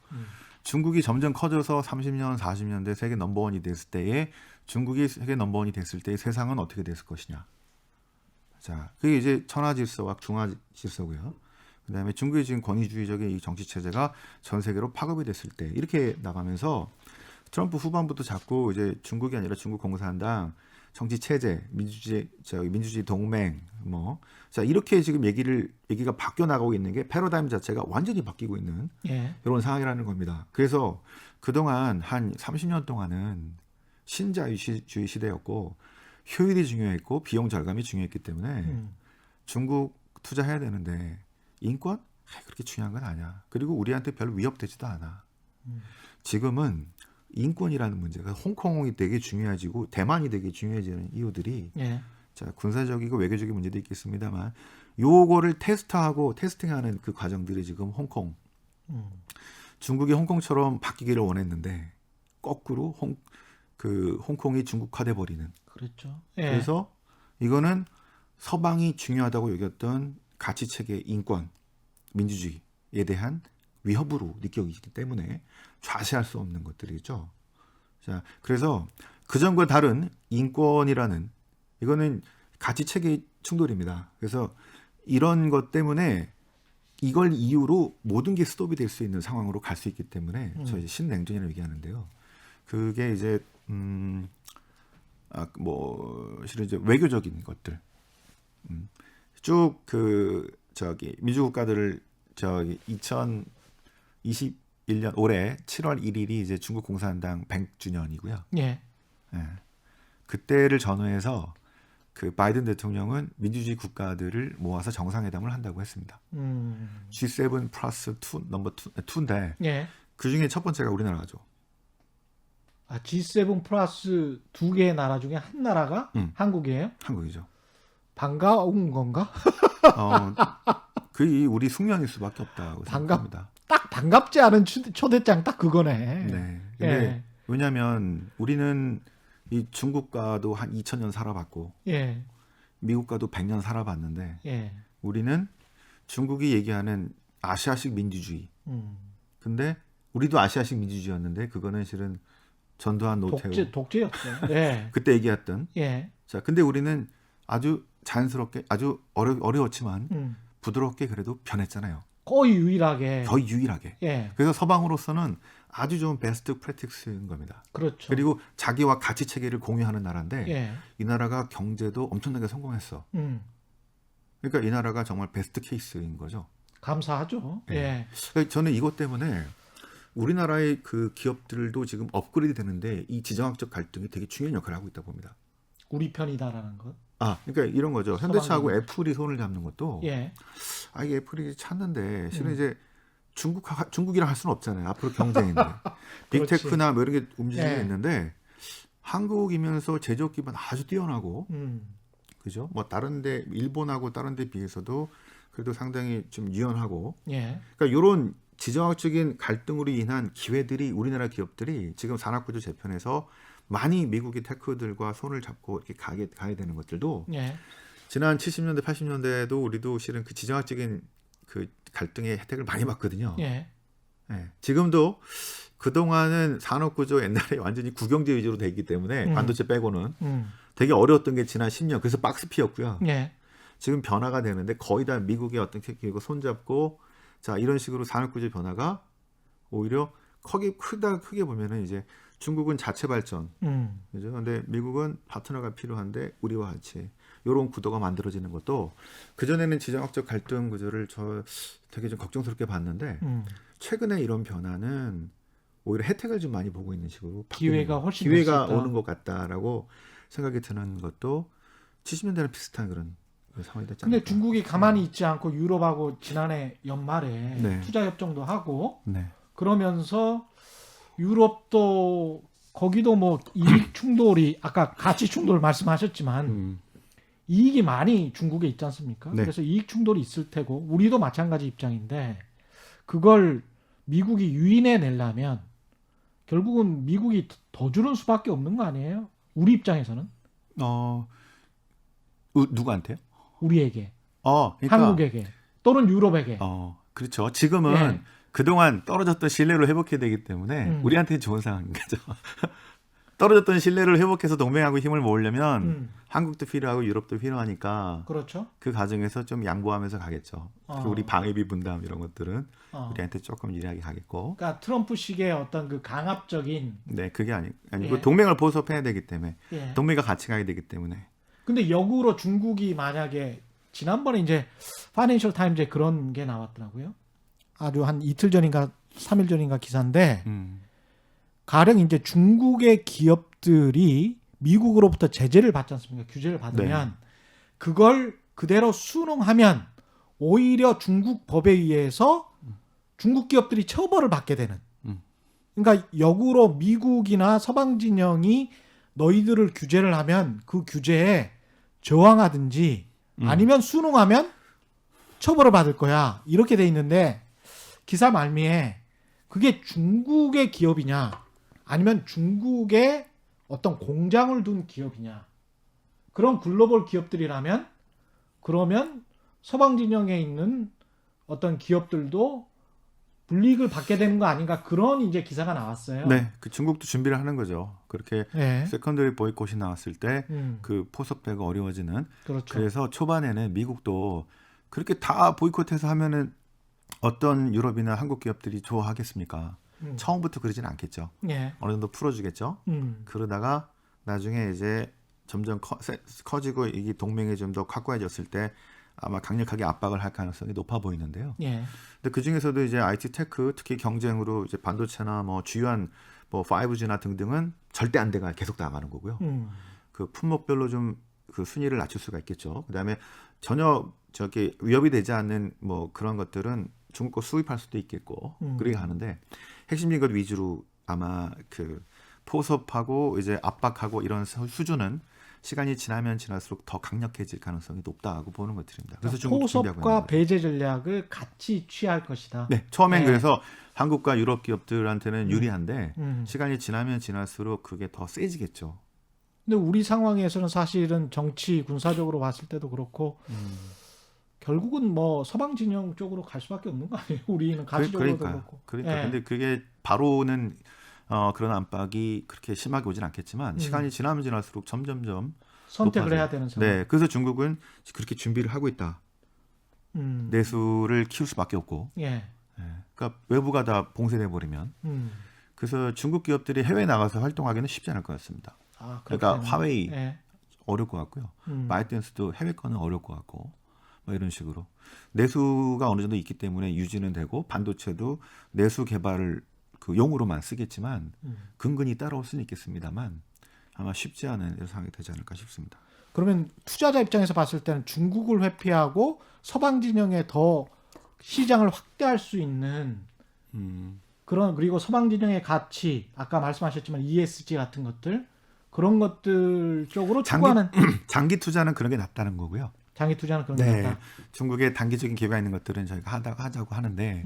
중국이 점점 커져서 30년, 40년대 세계 넘버원이 됐을 때에 중국이 세계 넘버원이 됐을 때의 세상은 어떻게 됐을 것이냐. 자, 그게 이제 천하 질서와 중화 질서고요. 그다음에 중국의 지금 권위주의적인 이 정치 체제가 전 세계로 파급이 됐을 때 이렇게 나가면서 트럼프 후반부터 자꾸 이제 중국이 아니라 중국 공산당 정치 체제, 민주주의 동맹 자 이렇게 지금 얘기가 바뀌어 나가고 있는 게 패러다임 자체가 완전히 바뀌고 있는 예. 이런 상황이라는 겁니다. 그래서 그동안 한 30년 동안은 신자유주의 시대였고 효율이 중요했고 비용 절감이 중요했기 때문에 중국 투자해야 되는데 인권? 그렇게 중요한 건 아니야. 그리고 우리한테 별로 위협되지도 않아. 지금은 인권이라는 문제가 홍콩이 되게 중요해지고 대만이 되게 중요해지는 이유들이 예. 자, 군사적이고 외교적인 문제도 있겠습니다만 요거를 테스팅하는 그 과정들이 지금 홍콩 중국이 홍콩처럼 바뀌기를 원했는데 거꾸로 홍콩이 중국화돼 버리는. 그렇죠. 예. 그래서 이거는 서방이 중요하다고 여겼던 가치 체계, 인권, 민주주의에 대한 위협으로 느껴지기 때문에 좌시할 수 없는 것들이죠. 자, 그래서 그전과 다른 인권이라는 이거는 가치 체계 충돌입니다. 그래서 이런 것 때문에 이걸 이유로 모든 게 스톱이 될 수 있는 상황으로 갈 수 있기 때문에 저희 신냉전이라고 얘기하는데요. 그게 이제 실은 이제 외교적인 것들 쭉 민주국가들을 2021년 올해 7월 1일이 이제 중국 공산당 100주년이고요. 예. 예. 그때를 전후해서 그 바이든 대통령은 민주주의 국가들을 모아서 정상회담을 한다고 했습니다. G7 플러스 2 넘버 2인데 예. 그 중에 첫 번째가 우리나라죠. 아, G7 플러스 두 개의 나라 중에 한 나라가 한국이에요? 한국이죠. 반가운 건가? 그게 우리 숙명일 수밖에 없다고 생각합니다. 딱 반갑지 않은 초대장 딱 그거네. 네. 근데 예. 왜냐하면 우리는 이 중국과도 한 2000년 살아봤고 예. 미국과도 100년 살아봤는데 예. 우리는 중국이 얘기하는 아시아식 민주주의. 근데 우리도 아시아식 민주주의였는데 그거는 실은 전두환 노태우 독재였죠. 예. 그때 얘기했던. 예. 자, 근데 우리는 아주 자연스럽게 아주 어려웠지만 부드럽게 그래도 변했잖아요. 거의 유일하게. 거의 유일하게. 예. 그래서 서방으로서는 아주 좋은 베스트 프랙티스인 겁니다. 그렇죠. 그리고 자기와 가치 체계를 공유하는 나라인데 예. 이 나라가 경제도 엄청나게 성공했어. 그러니까 이 나라가 정말 베스트 케이스인 거죠. 감사하죠. 예. 예. 그러니까 저는 이것 때문에 우리나라의 그 기업들도 지금 업그레이드 되는데 이 지정학적 갈등이 되게 중요한 역할을 하고 있다고 봅니다. 우리 편이다라는 것. 그러니까 이런 거죠. 현대차하고 애플이 손을 잡는 것도 예. 이게 애플이 찾는데 실은 이제 중국이랑 할 수는 없잖아요. 앞으로 경쟁인데 빅테크나 뭐 이런 게 움직이고 예. 있는데 한국이면서 제조업 기반 아주 뛰어나고 그죠? 뭐 다른데 일본하고 다른데 비해서도 그래도 상당히 좀 유연하고 예. 그러니까 이런 지정학적인 갈등으로 인한 기회들이 우리나라 기업들이 지금 산업구조 재편에서 많이 미국의 테크들과 손을 잡고 이렇게 가야 되는 것들도 예. 지난 70년대 80년대에도 우리도 실은 그 지정학적인 그 갈등의 혜택을 많이 받거든요. 예. 예. 지금도 그동안은 산업구조 옛날에 완전히 국영제 위주로 돼 있기 때문에 반도체 빼고는 되게 어려웠던 게 지난 10년 그래서 박스피였고요. 예. 지금 변화가 되는데 거의 다 미국의 어떤 테크닉을 손잡고 자 이런 식으로 산업구조 변화가 오히려 크게 보면은 이제 중국은 자체 발전, 그죠? 근데 미국은 파트너가 필요한데 우리와 같이 이런 구도가 만들어지는 것도 그 전에는 지정학적 갈등 구조를 되게 좀 걱정스럽게 봤는데 최근에 이런 변화는 오히려 혜택을 좀 많이 보고 있는 식으로 기회가 훨씬 기회가 있었다. 오는 것 같다라고 생각이 드는 것도 70년대랑 비슷한 그런 상황이 됐지 않을까. 근데 중국이 가만히 있지 않고 유럽하고 지난해 연말에 네. 투자 협정도 하고 네. 그러면서 유럽도 거기도 뭐 이익 충돌이 아까 가치 충돌 말씀하셨지만 이익이 많이 중국에 있지 않습니까? 네. 그래서 이익 충돌이 있을 테고 우리도 마찬가지 입장인데 그걸 미국이 유인해 내려면 결국은 미국이 더 주는 수밖에 없는 거 아니에요? 우리 입장에서는 누구한테요? 우리에게, 그러니까 한국에게 또는 유럽에게. 그렇죠. 지금은 예. 그동안 떨어졌던 신뢰를 회복해야 되기 때문에 음. 우리한테 좋은 상황인 거죠. 떨어졌던 신뢰를 회복해서 동맹하고 힘을 모으려면 한국도 필요하고 유럽도 필요하니까 그렇죠. 그 과정에서 좀 양보하면서 가겠죠. 그 우리 방위비 분담 이런 것들은 우리한테 조금 유리하게 가겠고. 그러니까 트럼프식의 어떤 그 강압적인. 네, 그게 아니고 예. 동맹을 보수해야 되기 때문에 예. 동맹과 같이 가야 되기 때문에. 근데 역으로 중국이 만약에 지난번에 이제 파이낸셜 타임즈에 그런 게 나왔더라고요. 아주 한 이틀 전인가 3일 전인가 기사인데 가령 이제 중국의 기업들이 미국으로부터 제재를 받지 않습니까? 규제를 받으면 네. 그걸 그대로 순응하면 오히려 중국 법에 의해서 중국 기업들이 처벌을 받게 되는. 그러니까 역으로 미국이나 서방 진영이 너희들을 규제를 하면 그 규제에 저항하든지 아니면 순응하면 처벌을 받을 거야. 이렇게 돼 있는데 기사 말미에 그게 중국의 기업이냐 아니면 중국의 어떤 공장을 둔 기업이냐 그런 글로벌 기업들이라면 그러면 서방 진영에 있는 어떤 기업들도 불이익을 받게 되는 거 아닌가 그런 이제 기사가 나왔어요. 네, 그 중국도 준비를 하는 거죠. 그렇게 네. 세컨더리 보이콧이 나왔을 때 그 포섭배가 어려워지는. 그렇죠. 그래서 초반에는 미국도 그렇게 다 보이콧해서 하면은 어떤 유럽이나 한국 기업들이 좋아하겠습니까? 처음부터 그러진 않겠죠. 예. 어느 정도 풀어주겠죠. 그러다가 나중에 이제 점점 커지고 이 동맹이 좀 더 확고해졌을 때 아마 강력하게 압박을 할 가능성이 높아 보이는데요. 예. 근데 그 중에서도 이제 IT 테크 특히 경쟁으로 이제 반도체나 뭐 주요한 뭐 5G나 등등은 절대 안 돼가 계속 나가는 거고요. 그 품목별로 좀 그 순위를 낮출 수가 있겠죠. 그다음에 전혀 저기 위협이 되지 않는 뭐 그런 것들은 중국 거 수입할 수도 있겠고 그렇게 가는데 핵심적인 것 위주로 아마 그 포섭하고 이제 압박하고 이런 수준은 시간이 지나면 지날수록 더 강력해질 가능성이 높다고 보는 것들입니다. 그래서 중국도 준비하고 있는 포섭과 거죠. 배제 전략을 같이 취할 것이다. 네, 처음엔 네. 그래서 한국과 유럽 기업들한테는 유리한데 음. 시간이 지나면 지날수록 그게 더 세지겠죠. 근데 우리 상황에서는 사실은 정치 군사적으로 봤을 때도 그렇고 결국은 뭐 서방 진영 쪽으로 갈 수밖에 없는 거 아니에요? 우리는 가치적으로도 그렇고. 그러니까 예. 근데 그게 바로는 그런 압박이 그렇게 심하게 오진 않겠지만 시간이 지나면 지날수록 점점점 선택을 높아져요. 해야 되는 상황. 네, 그래서 중국은 그렇게 준비를 하고 있다. 내수를 키울 수밖에 없고. 예. 그러니까 외부가 다 봉쇄돼 버리면. 그래서 중국 기업들이 해외 나가서 활동하기는 쉽지 않을 것 같습니다. 아, 그러니까 그렇겠네요. 화웨이 예. 어려울 것 같고요. 바이든스도 해외 거는 어려울 것 같고. 뭐 이런 식으로 내수가 어느 정도 있기 때문에 유지는 되고 반도체도 내수 개발을 그 용으로만 쓰겠지만 근근히 따라올 수는 있겠습니다만 아마 쉽지 않은 상황이 되지 않을까 싶습니다. 그러면 투자자 입장에서 봤을 때는 중국을 회피하고 서방 진영에 더 시장을 확대할 수 있는 그런 그리고 서방 진영의 가치 아까 말씀하셨지만 ESG 같은 것들 그런 것들 쪽으로 추구하는 장기 투자는 그런 게 낫다는 거고요. 장기 투자는 그런 게 네, 낫다. 중국의 단기적인 기회가 있는 것들은 저희가 하자고 하는데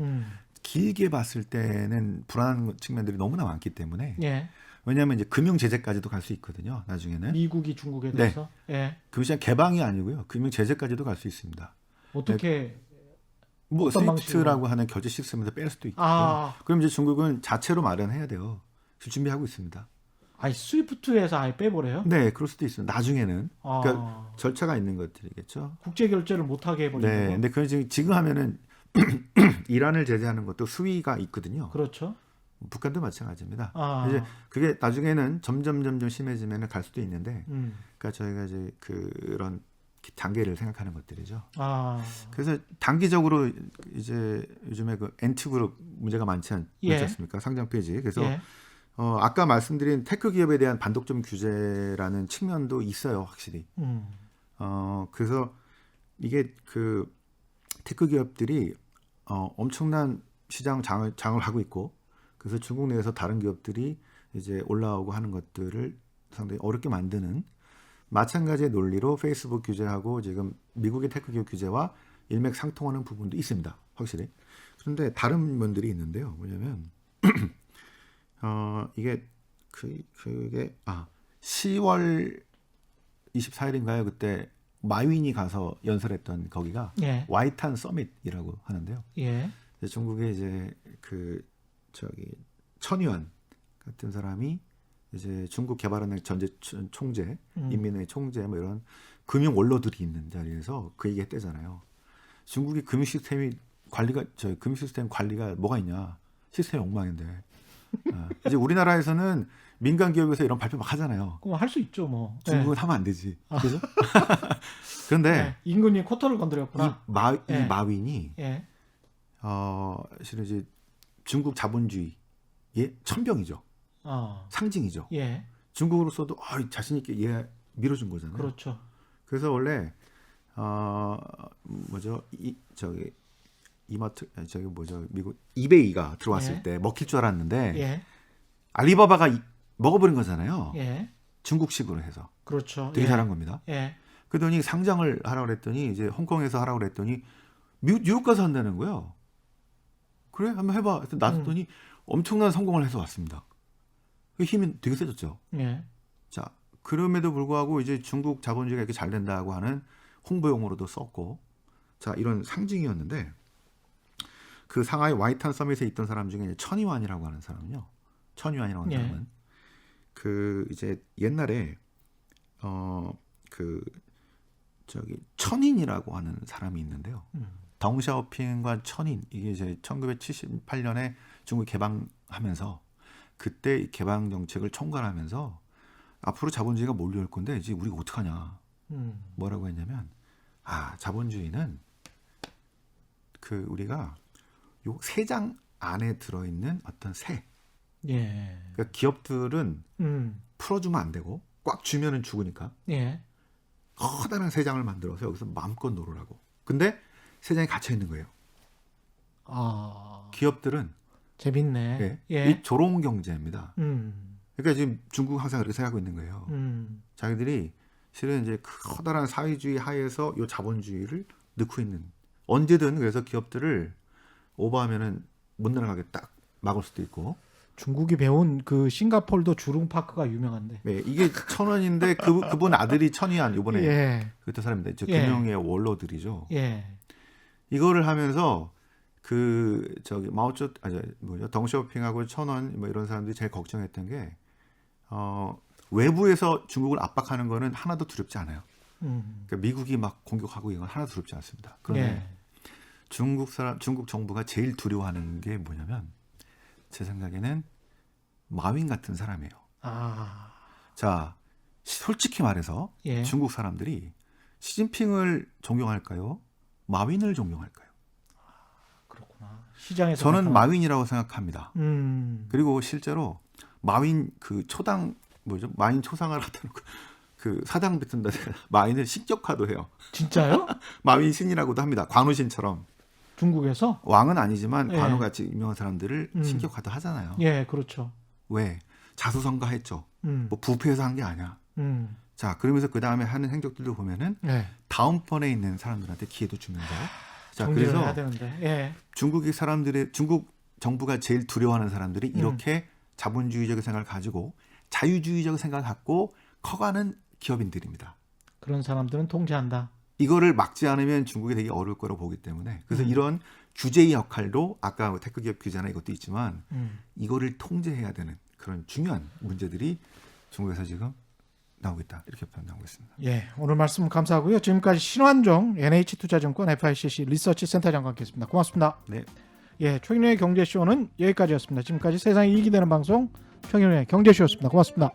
길게 봤을 때는 불안한 측면들이 너무나 많기 때문에 예. 왜냐하면 이제 금융 제재까지도 갈 수 있거든요. 나중에는 미국이 중국에 네. 대해서 예. 금융시장 개방이 아니고요. 금융 제재까지도 갈 수 있습니다. 어떻게 뭐 어떤 스위프트라고 하는 결제 시스템에서 뺄 수도 있고. 아, 그럼 이제 중국은 자체로 마련해야 돼요. 지금 준비하고 있습니다. 아니 스위프트에서 아예 빼버려요? 네, 그럴 수도 있어요. 나중에는 아, 그러니까 절차가 있는 것들이겠죠. 국제 결제를 못 하게 해버리는 네, 거. 근데 그 지금 하면은 이란을 제재하는 것도 수위가 있거든요. 그렇죠. 북한도 마찬가지입니다. 아, 이제 그게 나중에는 점점 심해지면 갈 수도 있는데, 음. 그러니까 저희가 이제 그런 단계를 생각하는 것들이죠. 아, 그래서 단기적으로 이제 요즘에 그 엔트그룹 문제가 많지 예. 않습니까? 상장 폐지. 그래서 예. 아까 말씀드린 테크 기업에 대한 반독점 규제라는 측면도 있어요, 확실히. 그래서 이게 그 테크 기업들이 엄청난 시장 장을 하고 있고, 그래서 중국 내에서 다른 기업들이 이제 올라오고 하는 것들을 상당히 어렵게 만드는 마찬가지의 논리로 페이스북 규제하고 지금 미국의 테크 기업 규제와 일맥상통하는 부분도 있습니다, 확실히. 그런데 다른 면들이 있는데요, 뭐냐면 이게 그게 10월 24일인가요? 그때 마윈이 가서 연설했던 거기가 예. 와이탄 서밋이라고 하는데요. 예. 중국의 이제 천유안 같은 사람이 이제 중국 개발은행 전체 총재, 인민의 총재 뭐 이런 금융 원로들이 있는 자리에서 그 얘기 했대잖아요. 중국의 금융 시스템 관리가 뭐가 있냐? 시스템 엉망인데. 이제 우리나라에서는 민간 기업에서 이런 발표 막 하잖아요. 그럼 할 수 있죠, 뭐. 중국은 예. 하면 안 되지. 그죠? 그런데 예. 임금님 쿼터를 건드렸구나. 이 마윈이 예. 실은 이제 중국 자본주의의 천병이죠. 상징이죠. 예. 중국으로서도 자신 있게 얘 밀어준 거잖아요. 그렇죠. 그래서 원래 미국 이베이가 들어왔을 예. 때 먹힐 줄 알았는데 예. 알리바바가 먹어버린 거잖아요. 예. 중국식으로 해서 그렇죠. 되게 예. 잘한 겁니다. 예. 그러더니 상장을 하라고 그랬더니 이제 홍콩에서 하라고 그랬더니 뉴욕 가서 한다는 거예요. 그래? 한번 해봐. 놔뒀더니 엄청난 성공을 해서 왔습니다. 그 힘이 되게 세졌죠. 예. 자, 그럼에도 불구하고 이제 중국 자본주의가 이렇게 잘 된다고 하는 홍보용으로도 썼고, 자, 이런 상징이었는데, 그 상하이 와이탄 서밋에 있던 사람 중에 천이완이라고 하는 사람은요. 천이완이라고 하는 예. 사람은 이제 옛날에 천인이라고 하는 사람이 있는데요. 덩샤오핑과 천인, 이게 이제 1978년에 중국 개방하면서 그때 개방 정책을 총괄하면서 앞으로 자본주의가 몰려올 건데 이제 우리가 어떡하냐. 뭐라고 했냐면 자본주의는 우리가 요 세장 안에 들어있는 어떤 새. 예. 그러니까 기업들은 풀어주면 안 되고 꽉 주면은 죽으니까 예. 커다란 세 장을 만들어서 여기서 마음껏 놀으라고. 근데 세 장이 갇혀 있는 거예요. 기업들은 재밌네. 예. 이 조롱 경제입니다. 그러니까 지금 중국 항상 그렇게 생각하고 있는 거예요. 자기들이 실은 이제 커다란 사회주의 하에서 이 자본주의를 넣고 있는. 언제든 그래서 기업들을 오버하면은 못 날아가게 딱 막을 수도 있고. 중국이 배운 그 싱가포르도 주룽파크가 유명한데. 네, 이게 천원인데 그분 아들이 천이안 이번에 예. 그때 사람인데 예. 금융의 원로들이죠. 예. 이거를 하면서 덩쇼핑하고 천원 뭐 이런 사람들이 제일 걱정했던 게 외부에서 중국을 압박하는 거는 하나도 두렵지 않아요. 그러니까 미국이 막 공격하고 이건 하나도 두렵지 않습니다. 그런데 예. 중국 정부가 제일 두려워하는 게 뭐냐면 제 생각에는 마윈 같은 사람이에요. 자, 솔직히 말해서 예. 중국 사람들이 시진핑을 존경할까요? 마윈을 존경할까요? 그렇구나. 시장에서 저는 마윈이라고 생각합니다. 그리고 실제로 마윈 마윈 초상을 갖다 놓고 사당 뱉은다 마윈을 신격화도 해요. 진짜요? 마윈 신이라고도 합니다. 관우신처럼. 중국에서? 왕은 아니지만 예. 관우같이 유명한 사람들을 신격화도 하잖아요. 예, 그렇죠. 왜? 자수성가했죠. 뭐 부패해서 한 게 아니야. 자, 그러면서 그 다음에 하는 행적들도 보면은 예. 다음번에 있는 사람들한테 기회도 주면서. 자, 정리를 그래서 해야 되는데. 예. 중국 정부가 제일 두려워하는 사람들이 이렇게 자본주의적인 생각을 가지고 자유주의적 생각을 갖고 커가는 기업인들입니다. 그런 사람들은 통제한다. 이거를 막지 않으면 중국이 되게 어려울 거라고 보기 때문에 그래서 이런 규제의 역할도 아까 테크 기업 규제나 이것도 있지만 이거를 통제해야 되는 그런 중요한 문제들이 중국에서 지금 나오고 있다. 이렇게 표현하고 있습니다. 예, 오늘 말씀 감사하고요. 지금까지 신환종 NH투자증권 FICC 리서치 센터장과 함께했습니다. 고맙습니다. 네. 예, 최경영의 경제쇼는 여기까지였습니다. 지금까지 세상이 이익이 되는 방송 최경영의 경제쇼였습니다. 고맙습니다.